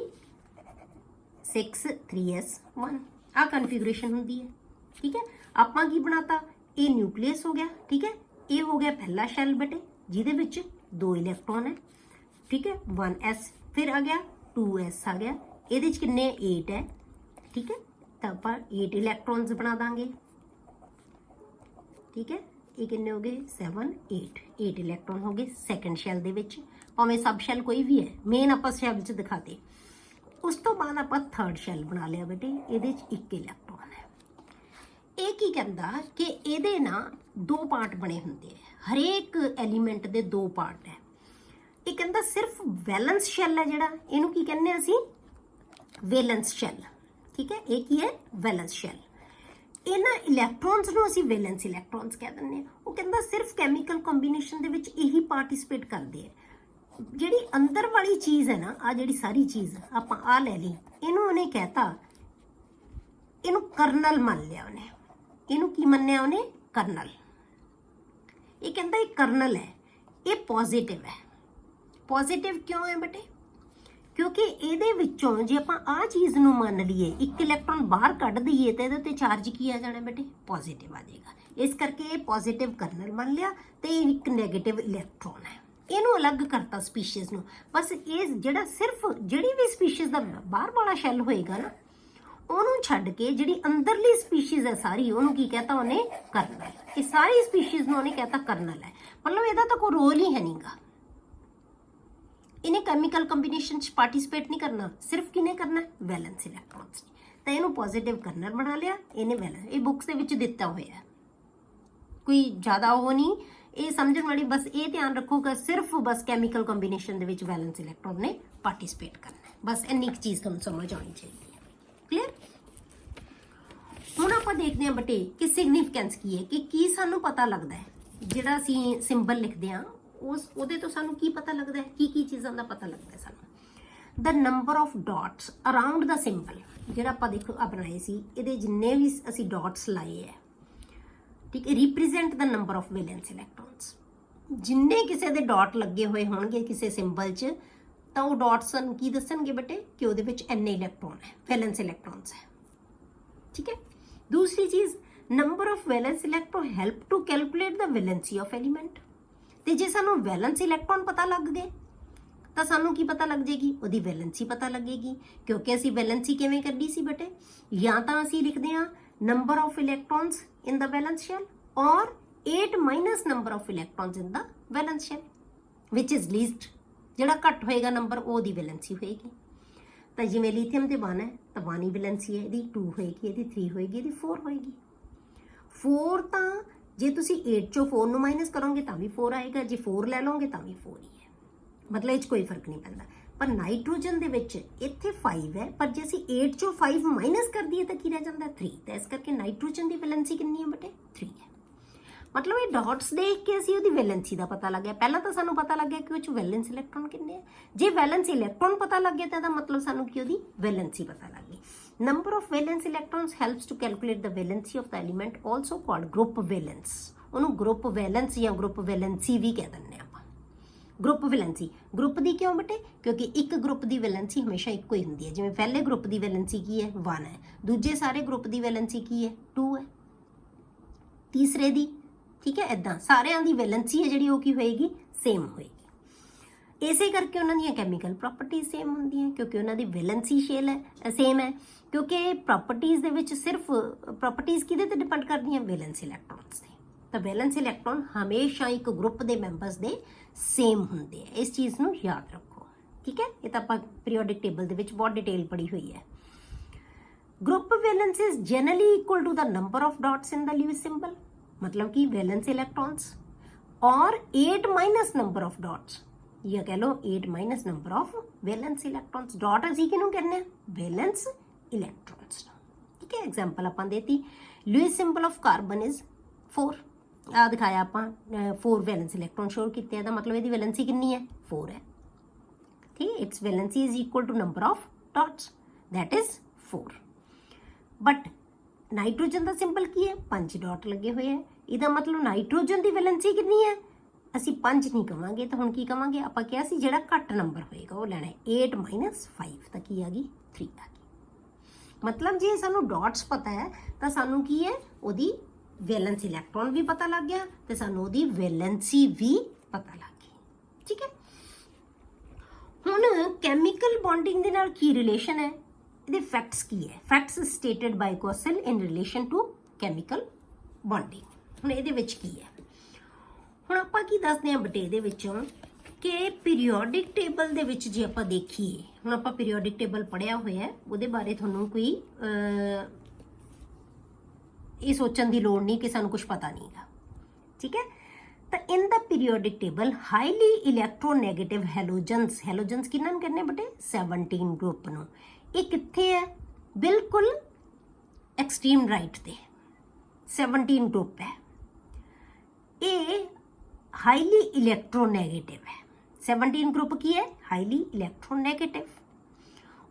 6 3s1 ਆ ਕਨਫਿਗਰੇਸ਼ਨ ਹੁੰਦੀ ਹੈ। ਠੀਕ ਹੈ, ਆਪਾਂ ਕੀ ਬਣਾਤਾ ਇਹ ਨਿਊਕਲੀਅਸ ਹੋ ਗਿਆ। ਠੀਕ ਹੈ, ਇਹ ਹੋ ਗਿਆ ਪਹਿਲਾ ਸ਼ੈਲ ਬੇਟੇ ਜਿਹਦੇ ਵਿੱਚ 2 ਇਲੈਕਟ੍ਰੋਨ ਹੈ। ठीक है 1s फिर आ गया 2s आ गया ਇਹਦੇ ਚ ਕਿੰਨੇ 8 ਹੈ। ਠੀਕ ਹੈ, ਤਾਂ ਆਪਾਂ 8 ਇਲੈਕਟ੍ਰੋਨਸ ਬਣਾ ਦਾਂਗੇ। ਠੀਕ ਹੈ, ਇਹ ਕਿੰਨੇ ਹੋ ਗਏ 7 8 ਇਲੈਕਟ੍ਰੋਨ ਹੋ ਗਏ ਸੈਕੰਡ ਸ਼ੈਲ ਦੇ ਵਿੱਚ। ਭਾਵੇਂ ਸਬ ਸ਼ੈਲ ਕੋਈ ਵੀ ਹੈ, ਮੇਨ ਆਪਾਂ ਸ਼ੈਲ ਚ ਦਿਖਾਤੇ। ਉਸ ਤੋਂ ਬਾਅਦ ਆਪਾਂ ਥਰਡ ਸ਼ੈਲ ਬਣਾ ਲਿਆ ਬੇਟੇ, ਇਹਦੇ ਚ 1 ਇਲੈਕਟ੍ਰੋਨ ਹੈ। ਇਹ ਕੀ ਕਹਿੰਦਾ ਕਿ ਇਹਦੇ ਨਾ 2 ਪਾਰਟ ਬਣੇ ਹੁੰਦੇ ਆ, ਹਰੇਕ ਐਲੀਮੈਂਟ ਦੇ 2 ਪਾਰਟ ਹੈ। ਇਹ ਕਹਿੰਦਾ ਸਿਰਫ ਵੈਲੈਂਸ ਸ਼ੈਲ ਹੈ ਜਿਹੜਾ, ਇਹਨੂੰ ਕੀ ਕਹਿੰਦੇ ਆ ਅਸੀਂ ਵੈਲੈਂਸ ਸ਼ੈਲ। ਠੀਕ ਹੈ, ਇਹ ਕੀ ਹੈ ਵੈਲੈਂਸ ਸ਼ੈਲ। ਇਹਨਾਂ ਇਲੈਕਟ੍ਰੋਨਸ ਨੂੰ ਅਸੀਂ ਵੈਲੈਂਸ ਇਲੈਕਟ੍ਰੋਨਸ ਕਹਿ ਦਿੰਦੇ ਆ। ਉਹ ਕਹਿੰਦਾ ਸਿਰਫ ਕੈਮੀਕਲ ਕੰਬੀਨੇਸ਼ਨ ਦੇ ਵਿੱਚ ਇਹੀ ਪਾਰਟਿਸਿਪੇਟ ਕਰਦੇ ਆ। ਜਿਹੜੀ ਅੰਦਰ ਵਾਲੀ ਚੀਜ਼ ਹੈ ਨਾ, ਆ ਜਿਹੜੀ ਸਾਰੀ ਚੀਜ਼ ਆਪਾਂ ਆ ਲੈ ਲਈ, ਇਹਨੂੰ ਉਹਨੇ ਕਹਿਤਾ ਇਹਨੂੰ ਕਰਨਲ ਮੰਨ ਲਿਆ ਉਹਨੇ। ਇਹਨੂੰ ਕੀ ਮੰਨਿਆ ਉਹਨੇ ਕਰਨਲ। ਇਹ ਕਹਿੰਦਾ ਇਹ ਕਰਨਲ ਹੈ, ਇਹ ਪੋਜ਼ਿਟਿਵ ਹੈ। ਪੋਜ਼ਿਟਿਵ ਕਿਉਂ ਹੈ ਬੇਟੇ? ਕਿਉਂਕਿ ਇਹਦੇ ਵਿੱਚੋਂ ਜੇ ਆਪਾਂ ਆਹ ਚੀਜ਼ ਨੂੰ ਮੰਨ ਲਈਏ 1 ਇਲੈਕਟ੍ਰੋਨ ਬਾਹਰ ਕੱਢ ਦਈਏ ਤਾਂ ਇਹਦੇ ਉੱਤੇ ਚਾਰਜ ਕੀ ਆ ਜਾਣਾ ਬੇਟੇ ਪੋਜ਼ਿਟਿਵ ਆ ਜਾਏਗਾ। ਇਸ ਕਰਕੇ ਇਹ ਪੋਜ਼ਿਟਿਵ ਕਰਨਲ ਮੰਨ ਲਿਆ ਤੇ ਇੱਕ ਨੈਗੇਟਿਵ ਇਲੈਕਟ੍ਰੋਨ ਹੈ। ਇਹਨੂੰ ਅਲੱਗ ਕਰਤਾ ਸਪੀਸ਼ੀਜ਼ ਨੂੰ। ਬਸ ਇਹ ਜਿਹੜਾ ਸਿਰਫ ਜਿਹੜੀ ਵੀ ਸਪੀਸ਼ੀਜ਼ ਦਾ ਬਾਹਰ ਵਾਲਾ ਸ਼ੈਲ ਹੋਏਗਾ ਨਾ, ਉਹਨੂੰ ਛੱਡ ਕੇ ਜਿਹੜੀ ਅੰਦਰਲੀ ਸਪੀਸ਼ੀਜ਼ ਹੈ ਸਾਰੀ, ਉਹਨੂੰ ਕੀ ਕਹਤਾ ਉਹਨੇ ਕਰਨਲ। ਇਹ ਸਾਰੀ ਸਪੀਸ਼ੀਜ਼ ਨੂੰ ਉਹਨੇ ਕਹਤਾ ਕਰਨਲ ਹੈ। ਮਤਲਬ ਇਹਦਾ ਤਾਂ ਕੋਈ ਰੋਲ ਹੀ ਹੈ ਨਹੀਂਗਾ। ਇਹਨੇ ਕੈਮੀਕਲ ਕੰਬੀਨੇਸ਼ਨ ਚ ਪਾਰਟਿਸਿਪੇਟ ਨਹੀਂ ਕਰਨਾ, ਸਿਰਫ ਕਿਹਨੇ ਕਰਨਾ ਵੈਲੈਂਸ ਇਲੈਕਟ੍ਰੋਨਸ ਨੇ। ਤਾਂ ਇਹਨੂੰ ਪੋਜ਼ਿਟਿਵ ਕਰਨਲ ਬਣਾ ਲਿਆ, ਇਹਨੇ ਵੈਲੈਂਸ। ਇਹ ਬੁੱਕਸ ਦੇ ਵਿੱਚ ਦਿੱਤਾ ਹੋਇਆ, ਕੋਈ ਜ਼ਿਆਦਾ ਉਹ ਨਹੀਂ, ਇਹ ਸਮਝਣ ਵਾਲੀ। ਬਸ ਇਹ ਧਿਆਨ ਰੱਖੋਗਾ ਸਿਰਫ ਬਸ ਕੈਮੀਕਲ ਕੰਬੀਨੇਸ਼ਨ ਦੇ ਵਿੱਚ ਵੈਲੈਂਸ ਇਲੈਕਟ੍ਰੋਨ ਨੇ ਪਾਰਟਿਸਿਪੇਟ ਕਰਨਾ। ਬਸ ਇੰਨੀ ਕੁ ਚੀਜ਼ ਤੁਹਾਨੂੰ ਸਮਝ ਆਉਣੀ ਚਾਹੀਦੀ ਹੈ। ਕਲੀਅਰ? ਹੁਣ ਆਪਾਂ ਦੇਖਦੇ ਹਾਂ ਬੇਟੇ ਕਿ ਸਿਗਨੀਫੀਕੈਂਸ ਕੀ ਹੈ, ਕਿ ਕੀ ਸਾਨੂੰ ਪਤਾ ਲੱਗਦਾ ਹੈ ਜਿਹੜਾ ਅਸੀਂ ਸਿੰਬਲ ਲਿਖਦੇ ਹਾਂ ਉਹਦੇ ਤੋਂ ਸਾਨੂੰ ਕੀ ਪਤਾ ਲੱਗਦਾ ਹੈ, ਕੀ ਚੀਜ਼ਾਂ ਦਾ ਪਤਾ ਲੱਗਦਾ ਹੈ ਸਾਨੂੰ। ਦ number of dots around the symbol ਜਿਹੜਾ ਆਪਾਂ ਦੇਖੋ ਬਣਾਏ ਸੀ, ਇਹਦੇ ਜਿੰਨੇ ਵੀ ਅਸੀਂ ਡਾਟਸ ਲਾਏ ਹੈ, ਠੀਕ ਹੈ, represent the number of wellness electrons. ਜਿੰਨੇ ਕਿਸੇ ਦੇ ਡਾਟ ਲੱਗੇ ਹੋਏ ਹੋਣਗੇ ਕਿਸੇ ਸਿੰਬਲ 'ਚ, ਤਾਂ ਉਹ ਡਾਟਸ ਸਾਨੂੰ ਕੀ ਦੱਸਣਗੇ ਬੇਟੇ ਕਿ ਉਹਦੇ ਵਿੱਚ ਇੰਨੇ ਇਲੈਕਟ੍ਰੋਨ ਹੈ, ਵੈਲੈਂਸ ਇਲੈਕਟ੍ਰੋਨਸ ਹੈ। ਠੀਕ ਹੈ, ਦੂਸਰੀ ਚੀਜ਼ number of valence electron help to calculate the valency of element. ਤੇ ਜੇ ਸਾਨੂੰ ਵੈਲੈਂਸ ਇਲੈਕਟ੍ਰੋਨ ਪਤਾ ਲੱਗ ਗਏ ਤਾਂ ਸਾਨੂੰ ਕੀ ਪਤਾ ਲੱਗ ਜੇਗੀ, ਉਹਦੀ ਵੈਲੈਂਸੀ ਪਤਾ ਲੱਗੇਗੀ। ਕਿਉਂਕਿ ਅਸੀਂ ਵੈਲੈਂਸੀ ਕਿਵੇਂ ਕੱਢੀ ਸੀ ਬੇਟੇ, ਜਾਂ ਤਾਂ ਅਸੀਂ ਲਿਖਦੇ ਹਾਂ number of electrons in the valence shell ਔਰ 8 minus number of electrons in the valence shell which is least. ਜਿਹੜਾ ਘੱਟ ਹੋਏਗਾ ਨੰਬਰ ਉਹਦੀ ਵੈਲੈਂਸੀ ਹੋਏਗੀ। ਤਾਂ ਜਿਵੇਂ ਲੀਥੀਅਮ ਤੇ 1 ਹੈ ਤਾਂ 1 ਹੀ ਵੈਲੈਂਸੀ ਹੈ, ਇਹਦੀ 2 ਹੋਏਗੀ, ਇਹਦੀ 3 ਹੋਏਗੀ, ਇਹਦੀ 4 ਹੋਏਗੀ। 4 ਤਾਂ ਜੇ ਤੁਸੀਂ 8 ਚੋਂ 4 ਨੂੰ ਮਾਈਨਸ ਕਰੋਗੇ ਤਾਂ ਵੀ 4 ਆਏਗਾ, ਜੇ 4 ਲੈ ਲਓਗੇ ਤਾਂ ਵੀ 4 ਹੀ ਹੈ। ਮਤਲਬ ਇਹ 'ਚ ਕੋਈ ਫਰਕ ਨਹੀਂ ਪੈਂਦਾ। ਪਰ ਨਾਈਟ੍ਰੋਜਨ ਦੇ ਵਿੱਚ ਇੱਥੇ 5 ਹੈ, ਪਰ ਜੇ ਅਸੀਂ 8 ਚੋਂ 5 ਮਾਈਨਸ ਕਰ ਦਈਏ ਤਾਂ ਕੀ ਰਹਿ ਜਾਂਦਾ 3। ਤਾਂ ਇਸ ਕਰਕੇ ਨਾਈਟ੍ਰੋਜਨ ਦੀ ਵੈਲੈਂਸੀ ਕਿੰਨੀ ਹੈ ਬੇਟੇ 3 ਹੈ। ਮਤਲਬ ਇਹ ਡਾਟਸ ਦੇਖ ਕੇ ਅਸੀਂ ਉਹਦੀ ਵੈਲੈਂਸੀ ਦਾ ਪਤਾ ਲੱਗ ਗਿਆ। ਪਹਿਲਾਂ ਤਾਂ ਸਾਨੂੰ ਪਤਾ ਲੱਗ ਗਿਆ ਕਿ ਉਹ 'ਚ ਵੈਲੈਂਸ ਇਲੈਕਟ੍ਰੋਨ ਕਿੰਨੇ ਆ। ਜੇ ਵੈਲੈਂਸ ਇਲੈਕਟ੍ਰੋਨ ਪਤਾ ਲੱਗ ਗਿਆ ਤਾਂ ਇਹਦਾ ਮਤਲਬ ਸਾਨੂੰ ਕਿ ਉਹਦੀ ਵੈਲੈਂਸੀ ਪਤਾ ਲੱਗ ਗਈ। Number of valence electrons helps to calculate the valency of the element, also called group valence. ਉਹਨੂੰ group valence ਜਾਂ group valency ਵੀ ਕਹਿ ਦਿੰਦੇ ਆਪਾਂ। group valency ਗਰੁੱਪ ਦੀ ਕਿਉਂ ਬੇਟੇ? ਕਿਉਂਕਿ ਇੱਕ ਗਰੁੱਪ ਦੀ ਵੈਲੈਂਸੀ ਹਮੇਸ਼ਾ ਇੱਕੋ ਹੀ ਹੁੰਦੀ ਹੈ। ਜਿਵੇਂ ਪਹਿਲੇ ਗਰੁੱਪ ਦੀ ਵੈਲੈਂਸੀ ਕੀ ਹੈ 1 ਹੈ, ਦੂਜੇ ਸਾਰੇ ਗਰੁੱਪ ਦੀ ਵੈਲੈਂਸੀ ਕੀ ਹੈ 2 ਹੈ, ਤੀਸਰੇ ਦੀ, ਠੀਕ ਹੈ, ਇਦਾਂ ਸਾਰਿਆਂ ਦੀ ਵੈਲੈਂਸੀ ਹੈ ਜਿਹੜੀ ਉਹ ਕੀ ਹੋਏਗੀ ਸੇਮ ਹੋਏਗੀ। ਇਸੇ ਕਰਕੇ ਉਹਨਾਂ ਦੀਆਂ ਕੈਮੀਕਲ ਪ੍ਰੋਪਰਟੀਜ਼ ਸੇਮ ਹੁੰਦੀਆਂ, ਕਿਉਂਕਿ ਉਹਨਾਂ ਦੀ ਵੈਲੈਂਸੀ ਸ਼ੇਲ ਹੈ ਸੇਮ ਹੈ। ਕਿਉਂਕਿ ਪ੍ਰੋਪਰਟੀਜ਼ ਦੇ ਵਿੱਚ ਸਿਰਫ ਪ੍ਰੋਪਰਟੀਜ਼ ਕਿਹਦੇ ਤੇ ਡਿਪੈਂਡ ਕਰਦੀਆਂ ਵੈਲੈਂਸ ਇਲੈਕਟ੍ਰੋਨਸ ਤੇ। ਤਾਂ ਵੈਲੈਂਸ ਇਲੈਕਟ੍ਰੋਨ ਹਮੇਸ਼ਾ ਇੱਕ ਗਰੁੱਪ ਦੇ ਮੈਂਬਰਸ ਦੇ ਸੇਮ ਹੁੰਦੇ ਆ। ਇਸ ਚੀਜ਼ ਨੂੰ ਯਾਦ ਰੱਖੋ, ਠੀਕ ਹੈ। ਇਹ ਤਾਂ ਆਪਾਂ ਪੀਰੀਓਡਿਕ ਟੇਬਲ ਦੇ ਵਿੱਚ ਬਹੁਤ ਡਿਟੇਲ ਪੜ੍ਹੀ ਹੋਈ ਹੈ। group valence is generally equal to the number of dots in the Lewis symbol, मतलब कि valence electrons और 8 minus number of dots, या कह लो 8 minus number of valence electrons। dot ਅਸੀਂ ਕਿਹਨੂੰ ਕਹਿੰਦੇ ਆ valence electrons, ठीक है। एग्जाम्पल ਆਪਾਂ ਦੇਤੀ Lewis symbol of carbon is 4, ਆ ਦਿਖਾਇਆ ਆਪਾਂ 4 valence electron ਸ਼ੋਰ ਕੀਤੇ, ਇਹਦਾ ਮਤਲਬ ਇਹਦੀ ਵੈਲੈਂਸੀ ਕਿੰਨੀ ਹੈ 4 ਹੈ। ठीक है, its valency is equal to number of dots, that is 4। But nitrogen का सिंपल की है, 5 डॉट लगे हुए हैं, ਇਹਦਾ मतलब नाइट्रोजन की वैलेंसी कितनी है, ਅਸੀਂ 5 नहीं कहांगे तो हुण की कहांगे, ਆਪਾਂ ਕਿਹਾ ਸੀ ਜਿਹੜਾ ਘੱਟ ਨੰਬਰ ਹੋਏਗਾ ਉਹ ਲੈਣਾ है 8 - 5 ਤਾਂ ਕੀ ਆ ਗਈ 3 ਆ ਗਈ। मतलब ਜੇ ਸਾਨੂੰ ਡਾਟਸ ਪਤਾ ਹੈ ਤਾਂ ਸਾਨੂੰ ਕੀ ਹੈ ਉਹਦੀ ਵੈਲੈਂਸ ਇਲੈਕਟ੍ਰੋਨ ਵੀ ਪਤਾ ਲੱਗ ਗਿਆ ਤੇ ਸਾਨੂੰ ਉਹਦੀ ਵੈਲੈਂਸੀ ਵੀ ਪਤਾ ਲੱਗ ਗਈ। ਠੀਕ ਹੈ, ਹੁਣ ਕੈਮੀਕਲ ਬੌਂਡਿੰਗ ਦੇ ਨਾਲ ਕੀ ਰਿਲੇਸ਼ਨ ਹੈ, ਇਹਦੇ ਫੈਕਟਸ ਕੀ ਹੈ। Facts stated by Kossel in relation to chemical bonding. ਹੁਣ ਇਹਦੇ ਵਿੱਚ ਕੀ ਹੈ, ਹੁਣ ਆਪਾਂ ਕੀ ਦੱਸਦੇ ਹਾਂ ਬਟੇ ਇਹਦੇ ਵਿੱਚੋਂ ਕਿ ਪੀਰੀਓਡਿਕ ਟੇਬਲ ਦੇ ਵਿੱਚ ਜੇ ਆਪਾਂ ਦੇਖੀਏ, ਹੁਣ ਆਪਾਂ ਪੀਰੀਓਡਿਕ ਟੇਬਲ ਪੜ੍ਹਿਆ ਹੋਇਆ ਉਹਦੇ ਬਾਰੇ ਤੁਹਾਨੂੰ ਕੋਈ ਇਹ ਸੋਚਣ ਦੀ ਲੋੜ ਨਹੀਂ ਕਿ ਸਾਨੂੰ ਕੁਝ ਪਤਾ ਨਹੀਂਗਾ। ਠੀਕ ਹੈ, ਤਾਂ ਇਨ ਦਾ ਪੀਰੀਓਡਿਕ ਟੇਬਲ ਹਾਈਲੀ ਇਲੈਕਟ੍ਰੋਨੈਗੇਟਿਵ ਹੈਲੋਜਨਸ ਕਿਹਨਾਂ ਨੂੰ ਕਹਿੰਦੇ ਬਟੇ 17 ਗਰੁੱਪ ਨੂੰ। ਇਹ ਕਿੱਥੇ ਹੈ, ਬਿਲਕੁਲ ਐਕਸਟ੍ਰੀਮ ਰਾਈਟ ਤੇ 17 ਗਰੁੱਪ ਹੈ। ਇਹ ਹਾਈਲੀ ਇਲੈਕਟ੍ਰੋਨੈਗੇਟਿਵ ਹੈ। 17 ਗਰੁੱਪ ਕੀ ਹੈ, ਹਾਈਲੀ ਇਲੈਕਟ੍ਰੋਨੈਗੇਟਿਵ।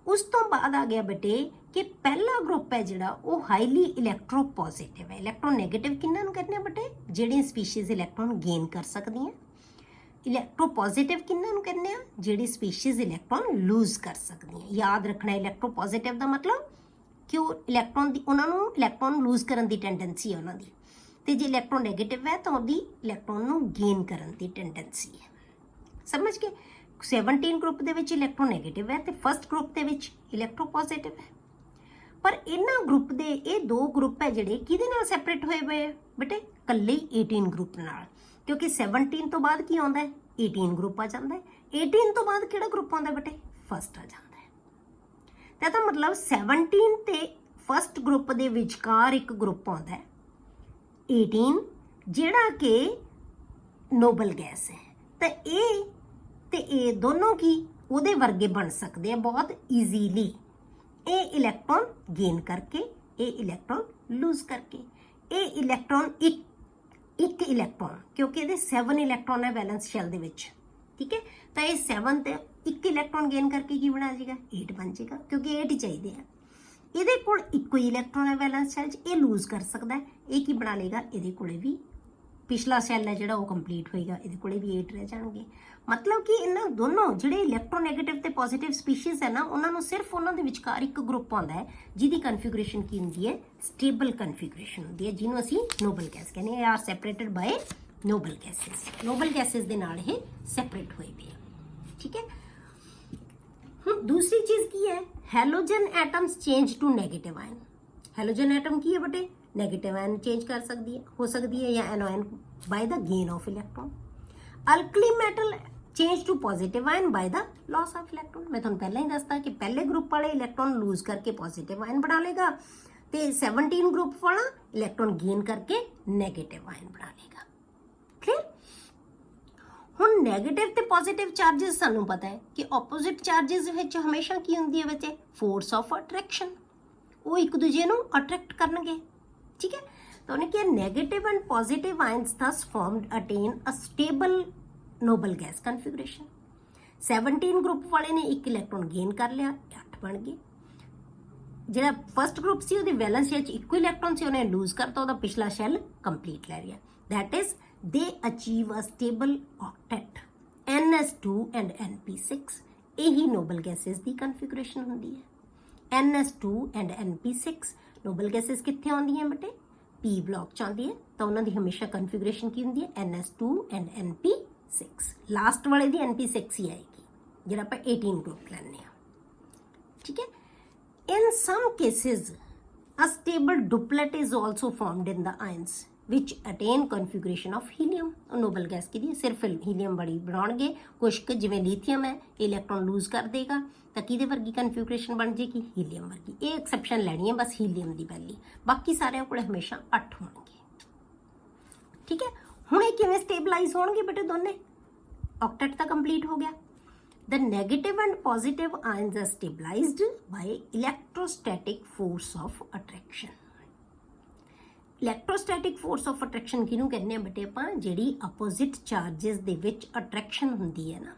ਉਸ ਤੋਂ ਬਾਅਦ ਆ ਗਿਆ ਬੇਟੇ ਕਿ ਪਹਿਲਾ ਗਰੁੱਪ ਹੈ ਜਿਹੜਾ ਉਹ ਹਾਈਲੀ ਇਲੈਕਟ੍ਰੋਪੋਜ਼ਿਟਿਵ ਹੈ। ਇਲੈਕਟ੍ਰੋਨੈਗੇਟਿਵ ਕਿਹਨਾਂ ਨੂੰ ਕਹਿੰਦੇ ਆ ਬੇਟੇ, ਜਿਹੜੀਆਂ ਸਪੀਸ਼ੀਜ਼ ਇਲੈਕਟ੍ਰੋਨ ਗੇਨ ਕਰ ਸਕਦੀਆਂ। ਇਲੈਕਟ੍ਰੋਪੋਜ਼ਿਟਿਵ ਕਿਹਨਾਂ ਨੂੰ ਕਹਿੰਦੇ ਆ, ਜਿਹੜੀ ਸਪੀਸ਼ੀਜ਼ ਇਲੈਕਟ੍ਰੋਨ ਲੂਜ਼ ਕਰ ਸਕਦੀਆਂ। ਯਾਦ ਰੱਖਣਾ ਇਲੈਕਟ੍ਰੋਪੋਜ਼ਿਟਿਵ ਦਾ ਮਤਲਬ ਕਿ ਉਹ ਇਲੈਕਟ੍ਰੋਨ ਦੀ ਉਹਨਾਂ ਨੂੰ ਇਲੈਕਟ੍ਰੋਨ ਲੂਜ਼ ਕਰਨ ਦੀ ਟੈਂਡੈਂਸੀ ਹੈ ਉਹਨਾਂ ਦੀ, ਤੇ ਜੇ ਇਲੈਕਟ੍ਰੋਨ ਨੈਗੇਟਿਵ ਹੈ ਤਾਂ ਉਹਦੀ ਇਲੈਕਟ੍ਰੋਨ ਨੂੰ ਗੇਨ ਕਰਨ ਦੀ ਟੈਂਡੈਂਸੀ ਹੈ। ਸਮਝ ਕੇ 17 ਗਰੁੱਪ ਦੇ ਵਿੱਚ ਇਲੈਕਟ੍ਰੋਨ ਨੈਗੇਟਿਵ ਹੈ ਤੇ ਫਸਟ ਗਰੁੱਪ ਦੇ ਵਿੱਚ ਇਲੈਕਟ੍ਰੋਪੋਜ਼ਿਟਿਵ ਹੈ। ਪਰ ਇਹਨਾਂ ਗਰੁੱਪ ਦੇ ਇਹ ਦੋ ਗਰੁੱਪ ਹੈ ਜਿਹੜੇ ਕਿਹਦੇ ਨਾਲ ਸੈਪਰੇਟ ਹੋਏ ਹੋਏ ਆ ਬੇਟੇ, ਇਕੱਲੇ 18 ਗਰੁੱਪ ਨਾਲ, ਕਿਉਂਕਿ 17 ਤੋਂ ਬਾਅਦ ਕੀ ਆਉਂਦਾ ਹੈ 18 ਗਰੁੱਪ ਆ ਜਾਂਦਾ ਹੈ। 18 ਤੋਂ ਬਾਅਦ ਕਿਹੜਾ ਗਰੁੱਪ ਆਉਂਦਾ ਬੇਟੇ, ਫਸਟ ਆ ਜਾਂਦਾ ਹੈ। ਤਾਂ ਇਹਦਾ ਮਤਲਬ 17 ਤੇ ਫਸਟ ਗਰੁੱਪ ਦੇ ਵਿਚਕਾਰ ਇੱਕ ਗਰੁੱਪ ਆਉਂਦਾ ਹੈ 18, ਜਿਹੜਾ ਕਿ ਨੋਬਲ ਗੈਸ ਹੈ। ਤਾਂ ਇਹ ਤੇ ਇਹ ਦੋਨੋਂ ਕੀ ਉਹਦੇ ਵਰਗੇ ਬਣ ਸਕਦੇ ਆ ਬਹੁਤ ਈਜ਼ੀਲੀ। ਇਹ ਇਲੈਕਟ੍ਰੋਨ ਗੇਨ ਕਰਕੇ, ਇਹ ਇਲੈਕਟ੍ਰੋਨ ਲੂਜ਼ ਕਰਕੇ। ਇਹ ਇਲੈਕਟ੍ਰੋਨ ਇੱਕ ਇਲੈਕਟ੍ਰੋਨ, ਕਿਉਂਕਿ ਇਹਦੇ 7 ਇਲੈਕਟ੍ਰੋਨ ਹੈ ਵੈਲੈਂਸ ਸ਼ੈਲ ਦੇ ਵਿੱਚ। ਠੀਕ ਹੈ, ਤਾਂ ਇਹ 7 ਤੇ ਇੱਕ ਇਲੈਕਟ੍ਰੋਨ ਗੇਨ ਕਰਕੇ ਕੀ ਬਣਾ ਜਾਏਗਾ 8 ਬਣ ਜਾਏਗਾ, ਕਿਉਂਕਿ 8 ਹੀ ਚਾਹੀਦੇ ਆ। ਇਹਦੇ ਕੋਲ ਇੱਕੋ ਹੀ ਇਲੈਕਟ੍ਰੋਨ ਹੈ ਵੈਲੈਂਸ ਸ਼ੈਲ 'ਚ, ਇਹ ਲੂਜ਼ ਕਰ ਸਕਦਾ ਹੈ। ਇਹ ਕੀ ਬਣਾ ਲੇਗਾ, ਇਹਦੇ ਕੋਲੇ ਵੀ ਪਿਛਲਾ ਸੈੱਲ ਹੈ ਜਿਹੜਾ ਉਹ ਕੰਪਲੀਟ ਹੋਏਗਾ, ਇਹਦੇ ਕੋਲੇ ਵੀ 8 ਰਹਿ ਜਾਣਗੇ। ਮਤਲਬ ਕਿ ਇਹਨਾਂ ਦੋਨੋਂ ਜਿਹੜੇ ਇਲੈਕਟ੍ਰੋਨੈਗੇਟਿਵ ਤੇ ਪੋਜ਼ਿਟਿਵ ਸਪੀਸ਼ੀਜ਼ ਹੈ ਨਾ, ਉਹਨਾਂ ਨੂੰ ਸਿਰਫ ਉਹਨਾਂ ਦੇ ਵਿਚਕਾਰ ਇੱਕ ਗਰੁੱਪ ਆਉਂਦਾ ਹੈ ਜਿਹਦੀ ਕਨਫੀਗਰੇਸ਼ਨ ਕੀ ਹੁੰਦੀ ਹੈ, ਸਟੇਬਲ ਕਨਫੀਗਰੇਸ਼ਨ ਹੁੰਦੀ ਹੈ, ਜਿਹਨੂੰ ਅਸੀਂ ਨੋਬਲ ਗੈਸ ਕਹਿੰਦੇ ਹਾਂ। Are separated by noble gases. Noble gases ਦੇ ਨਾਲ ਇਹ ਸੈਪਰੇਟ ਹੋਏ ਪਏ। ਠੀਕ ਹੈ, ਹੁਣ ਦੂਸਰੀ ਚੀਜ਼ ਕੀ ਹੈ, halogen atoms change to negative ion. Halogen atom ਕੀ ਹੈ ਬੇਟੇ, ਨੈਗੇਟਿਵ ਆਇਨ ਚੇਂਜ ਕਰ ਸਕਦੀ ਹੈ, ਹੋ ਸਕਦੀ ਹੈ, ਜਾਂ anion by the gain of electron. Alkali metal change to positive ion by the loss of electron. मैं तुहानू पहले ही दसता कि पहले ग्रुप वाले इलेक्ट्रॉन लूज करके पॉजिटिव आयन बना लेगा, तो 17 ग्रुप वाला इलेक्ट्रॉन गेन करके नैगेटिव आयन बना लेगा। क्लियर। हुण नैगेटिव ते पॉजिटिव चार्जेस सानू पता है कि ऑपोजिट चार्जेस विच हमेशा की हुंदी है बच्चे, फोर्स ऑफ अट्रैक्शन। वो एक दूजे नू अट्रैक्ट करनगे। ठीक है, तो उन्हें क्या negative and positive ions thus formed attain a stable noble gas configuration। 17 group वाले ने एक इलेक्ट्रॉन गेन कर लिया, 8 बन गए। ਜਿਹੜਾ फस्ट ग्रुप सी ਉਹਦੀ वैलेंस शेल 'ਚ ਇੱਕੋ ਇਲੈਕਟ੍ਰੋਨ ਸੀ, ਉਹਨੇ ਲੂਜ਼ ਕਰਤਾ, ਉਹਦਾ ਪਿਛਲਾ ਸ਼ੈਲ ਕੰਪਲੀਟ ਲੈ ਲਿਆ। That is they achieve a stable octet NS2 and NP6। ਇਹੀ ਨੋਬਲ ਗੈसेस ਦੀ ਕਨਫੀਗਰੇਸ਼ਨ ਹੁੰਦੀ ਹੈ। NS2 and NP6 ਨੋਬਲ ਗੈसेस ਕਿੱਥੇ ਆਉਂਦੀਆਂ ਬੇਟੇ, P ब्लॉक च आती है, तो उन्होंने हमेशा कन्फिगरेशन की होंगी है NS2 and NP6। लास्ट वाले दी NP6 ही आएगी जो आप 18 ग्रुप लेने। ठीक है, in some cases a stable duplet is also formed in the ions which attain configuration of helium। Noble gas की दी सिर्फ हीलियम बड़ी बनाउणगे, कुछ जिवें लीथियम है इलेक्ट्रॉन लूज कर देगा तो किहदे वर्गी कन्फिगरेशन बन जाएगी, हीलियम वर्गी। ये एक्सैप्शन लैनी है बस हीलियम की पहली, बाकी सारे कोले हमेशा 8 होणगे। ठीक है, हुण ये किवें स्टेबलाइज होणगे बेटे दोने, ऑक्टेट तो कंप्लीट हो गया। The negative and positive ions are stabilized by electrostatic force of attraction। Electrostatic force of attraction किनू कहने बेटे आपां, जिहड़ी अपोजिट चार्जेस दे विच अट्रैक्शन हुंदी है ना,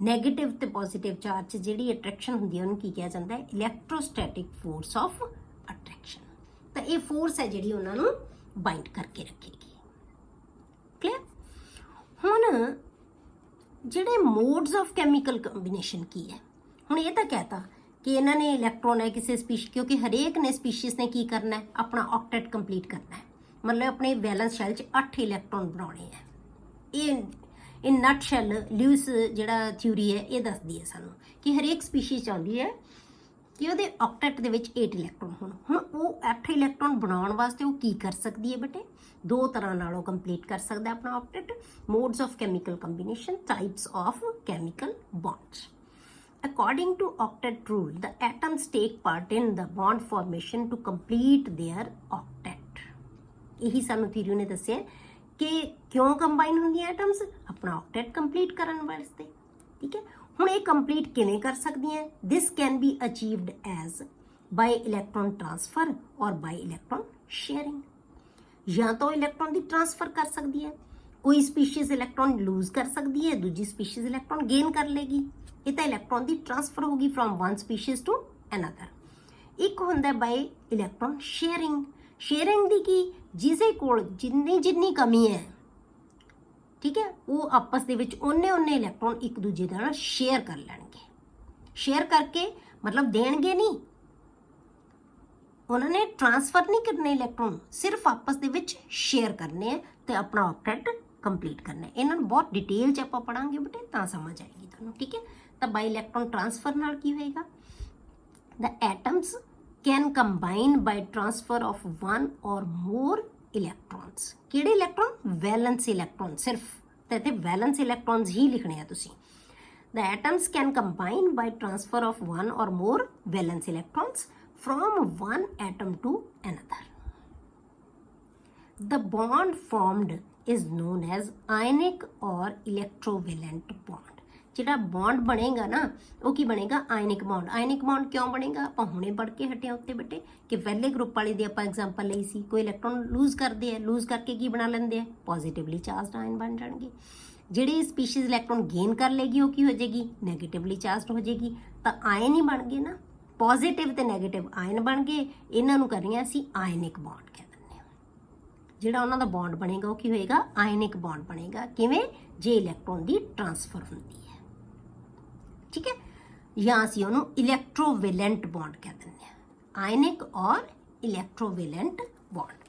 ਨੈਗੇਟਿਵ ਤੇ ਪੋਜ਼ਿਟਿਵ ਚਾਰਜ 'ਚ ਜਿਹੜੀ ਅਟਰੈਕਸ਼ਨ ਹੁੰਦੀ ਹੈ ਉਹਨੂੰ ਕੀ ਕਿਹਾ ਜਾਂਦਾ ਹੈ? Electrostatic force of attraction. ਤਾਂ ਇਹ ਫੋਰਸ ਹੈ ਜਿਹੜੀ ਉਹਨਾਂ ਨੂੰ ਬਾਈਂਡ ਕਰਕੇ ਰੱਖੇਗੀ। ਕਲੀਅਰ? ਹੁਣ ਜਿਹੜੇ ਮੋਡਸ ਆਫ ਕੈਮੀਕਲ ਕੰਬੀਨੇਸ਼ਨ ਕੀ ਹੈ? ਹੁਣ ਇਹ ਤਾਂ ਕਹਿਤਾ ਕਿ ਇਹਨਾਂ ਨੇ ਇਲੈਕਟ੍ਰੋਨ ਹੈ ਕਿਸੇ ਸਪੀਸ਼ੀ, ਕਿਉਂਕਿ ਹਰੇਕ ਨੇ ਸਪੀਸ਼ੀਜ਼ ਨੇ ਕੀ ਕਰਨਾ ਹੈ? ਆਪਣਾ ਆਕਟੇਟ ਕੰਪਲੀਟ ਕਰਨਾ ਹੈ, ਮਤਲਬ ਆਪਣੇ ਵੈਲੈਂਸ ਸ਼ੈਲ 'ਚ 8 ਇਲੈਕਟ੍ਰੋਨ ਬਣਾਉਣੇ ਹੈ। ਇਹ ਨਟ ਸ਼ੈਲ ਲਿਊਸ ਜਿਹੜਾ ਥਿਊਰੀ ਹੈ ਇਹ ਦੱਸਦੀ ਹੈ ਸਾਨੂੰ ਕਿ ਹਰੇਕ ਸਪੀਸ਼ੀਜ਼ ਚਾਹੁੰਦੀ ਹੈ ਕਿ ਉਹਦੇ ਆਕਟੇਟ ਦੇ ਵਿੱਚ 8 ਇਲੈਕਟ੍ਰੋਨ ਹੋਣ। ਹੁਣ ਉਹ 8 ਇਲੈਕਟ੍ਰੋਨ ਬਣਾਉਣ ਵਾਸਤੇ ਉਹ ਕੀ ਕਰ ਸਕਦੀ ਹੈ ਬੇਟੇ? ਦੋ ਤਰ੍ਹਾਂ ਨਾਲ ਉਹ ਕੰਪਲੀਟ ਕਰ ਸਕਦਾ ਆਪਣਾ octet. Modes of chemical combination, types of chemical bonds. According to octet rule, the atoms take part in the bond formation to complete their octet. ਇਹੀ ਸਾਨੂੰ ਥਿਊਰੀ ਨੇ ਦੱਸਿਆ ਕਿ ਕਿਉਂ ਕੰਬਾਈਨ ਹੁੰਦੀਆਂ ਐਟਮਸ? ਆਪਣਾ ਆਕਟੇਟ ਕੰਪਲੀਟ ਕਰਨ ਵਾਸਤੇ। ਠੀਕ ਹੈ, ਹੁਣ ਇਹ ਕੰਪਲੀਟ ਕਿਵੇਂ ਕਰ ਸਕਦੀਆਂ? This can be achieved as by electron transfer or by electron sharing. ਜਾਂ ਤਾਂ ਇਲੈਕਟ੍ਰੋਨ ਦੀ ਟ੍ਰਾਂਸਫਰ ਕਰ ਸਕਦੀ ਹੈ, ਕੋਈ ਸਪੀਸ਼ੀਜ਼ ਇਲੈਕਟ੍ਰੋਨ ਲੂਜ਼ ਕਰ ਸਕਦੀ ਹੈ, ਦੂਜੀ ਸਪੀਸ਼ੀਜ਼ ਇਲੈਕਟ੍ਰੋਨ ਗੇਨ ਕਰ ਲੇਗੀ। ਇਹ ਤਾਂ ਇਲੈਕਟ੍ਰੋਨ ਦੀ ਟ੍ਰਾਂਸਫਰ ਹੋਗੀ from one species to another. ਇੱਕ ਹੁੰਦਾ ਬਾਈ ਇਲੈਕਟ੍ਰੋਨ ਸ਼ੇਅਰਿੰਗ। ਸ਼ੇਅਰਿੰਗ ਦੀ ਕੀ? ਜਿਹਦੇ ਕੋਲ ਜਿੰਨੀ ਕਮੀ ਹੈ, ਠੀਕ ਹੈ, ਉਹ ਆਪਸ ਦੇ ਵਿੱਚ ਉਹਨੇ ਇਲੈਕਟ੍ਰੋਨ ਇੱਕ ਦੂਜੇ ਨਾਲ ਸ਼ੇਅਰ ਕਰ ਲੈਣਗੇ। ਸ਼ੇਅਰ ਕਰਕੇ ਮਤਲਬ ਦੇਣਗੇ ਨਹੀਂ, ਉਹਨਾਂ ਨੇ ਟ੍ਰਾਂਸਫਰ ਨਹੀਂ ਕਰਨੇ ਇਲੈਕਟ੍ਰੋਨ, ਸਿਰਫ ਆਪਸ ਦੇ ਵਿੱਚ ਸ਼ੇਅਰ ਕਰਨੇ ਆ ਤੇ ਆਪਣਾ ਆਕਟੇਟ ਕੰਪਲੀਟ ਕਰਨਾ ਹੈ। ਇਹਨਾਂ ਨੂੰ ਬਹੁਤ ਡਿਟੇਲ 'ਚ ਆਪਾਂ ਪੜਾਂਗੇ ਬੇਟੇ ਤਾਂ ਸਮਝ ਆਏਗੀ ਤੁਹਾਨੂੰ। ਠੀਕ ਹੈ, ਤਾਂ ਬਾਈ ਇਲੈਕਟ੍ਰੋਨ ਟ੍ਰਾਂਸਫਰ ਨਾਲ ਕੀ ਹੋਏਗਾ? The atoms can combine by transfer of one or more electrons. ਕਿਹੜੇ ਇਲੈਕਟ੍ਰੋਨ? Valence electron. ਸਿਰਫ ਤੇ ਇੱਥੇ ਵੈਲੈਂਸ ਇਲੈਕਟ੍ਰੋਨਸ ਹੀ ਲਿਖਣੇ ਆ ਤੁਸੀਂ। The atoms can combine by transfer of one or more valence electrons from one atom to another. The bond formed is known as ionic or electrovalent bond. ਜਿਹੜਾ bond ਬਣੇਗਾ ਨਾ ਉਹ ਕੀ ਬਣੇਗਾ? Ionic bond. ਆਇਨਿਕ ਬੌਂਡ ਕਿਉਂ ਬਣੇਗਾ? ਆਪਾਂ ਹੁਣੇ ਪੜ੍ਹ ਕੇ ਹਟੇ ਉੱਤੇ ਬੇਟੇ ਕਿ ਪਹਿਲੇ ਗਰੁੱਪ ਵਾਲੀ ਦੀ ਆਪਾਂ ਐਗਜ਼ਾਮਪਲ ਲਈ ਸੀ। ਕੋਈ ਇਲੈਕਟ੍ਰੋਨ ਲੂਜ਼ ਕਰਦੇ ਆ, ਲੂਜ਼ ਕਰਕੇ ਕੀ ਬਣਾ ਲੈਂਦੇ ਆ? ਪੋਜ਼ਿਟਿਵਲੀ ਚਾਰਜਡ ਆਇਨ ਬਣ ਜਾਣਗੇ। ਜਿਹੜੀ ਸਪੀਸ਼ੀਜ਼ ਇਲੈਕਟ੍ਰੋਨ ਗੇਨ ਕਰ ਲੇਗੀ ਉਹ ਕੀ ਹੋ ਜਾਏਗੀ? ਨੈਗੇਟਿਵਲੀ ਚਾਰਜਡ ਹੋ ਜਾਏਗੀ। ਤਾਂ ਆਇਨ ਹੀ ਬਣ ਗਏ ਨਾ, ਪੋਜ਼ਿਟਿਵ ਤੇ ਨੈਗੇਟਿਵ ਆਇਨ ਬਣ ਗਏ। ਇਹਨਾਂ ਨੂੰ ਕਰਨੀਆਂ ਅਸੀਂ ਆਇਨਿਕ ਬੌਂਡ ਕਹਿ ਦਿੰਦੇ ਹਾਂ। ਜਿਹੜਾ ਉਹਨਾਂ ਦਾ ਬੌਂਡ ਬਣੇਗਾ ਉਹ ਕੀ ਹੋਏਗਾ? ਆਇਨਿਕ ਬੌਂਡ ਬਣੇਗਾ। ਕਿਵੇਂ? ਜੇ ਇਲੈਕਟ੍ਰੋਨ ਦੀ ਟ੍ਰਾਂਸਫਰ ਹੁੰਦੀ ਹੈ। ਠੀਕ ਹੈ, ਜਾਂ ਅਸੀਂ ਉਹਨੂੰ ਇਲੈਕਟ੍ਰੋਵੇਲੈਂਟ ਬੌਂਡ ਕਹਿ ਦਿੰਦੇ ਹਾਂ। ਆਇਨਿਕ ਔਰ ਇਲੈਕਟ੍ਰੋਵੇਲੈਂਟ ਬੌਂਡ।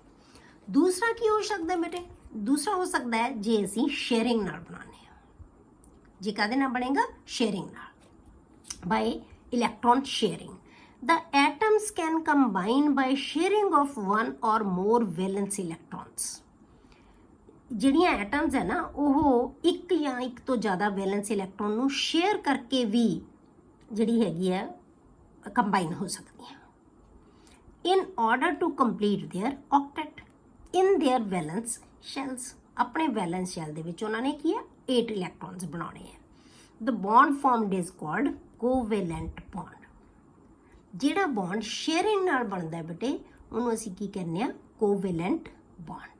ਦੂਸਰਾ ਕੀ ਹੋ ਸਕਦਾ ਬੇਟੇ? ਦੂਸਰਾ ਹੋ ਸਕਦਾ ਹੈ ਜੇ ਅਸੀਂ ਸ਼ੇਅਰਿੰਗ ਨਾਲ ਬਣਾਉਂਦੇ ਹਾਂ। ਜੇ ਕਾਹਦੇ ਨਾਲ ਬਣੇਗਾ? ਸ਼ੇਅਰਿੰਗ ਨਾਲ, ਬਾਈ electron sharing. The atoms can combine by sharing of one or more valence electrons. ਜਿਹੜੀਆਂ ਐਟਮਸ ਹੈ ਨਾ ਉਹ ਇੱਕ ਜਾਂ ਇੱਕ ਤੋਂ ਜ਼ਿਆਦਾ ਵੈਲੈਂਸ ਇਲੈਕਟ੍ਰੋਨ ਨੂੰ ਸ਼ੇਅਰ ਕਰਕੇ ਵੀ ਜਿਹੜੀ ਹੈਗੀ ਹੈ ਕੰਬਾਈਨ ਹੋ ਸਕਦੀਆਂ। In order to complete their octet in their valence shells. ਆਪਣੇ ਵੈਲੈਂਸ ਸ਼ੈਲ ਦੇ ਵਿੱਚ ਉਹਨਾਂ ਨੇ ਕੀ ਹੈ? 8 ਇਲੈਕਟ੍ਰੋਨਸ ਬਣਾਉਣੇ ਹੈ। The bond formed is called covalent bond. ਜਿਹੜਾ ਬੌਂਡ ਸ਼ੇਅਰਿੰਗ ਨਾਲ ਬਣਦਾ ਬੇਟੇ ਉਹਨੂੰ ਅਸੀਂ ਕੀ ਕਹਿੰਦੇ ਆ? Covalent bond.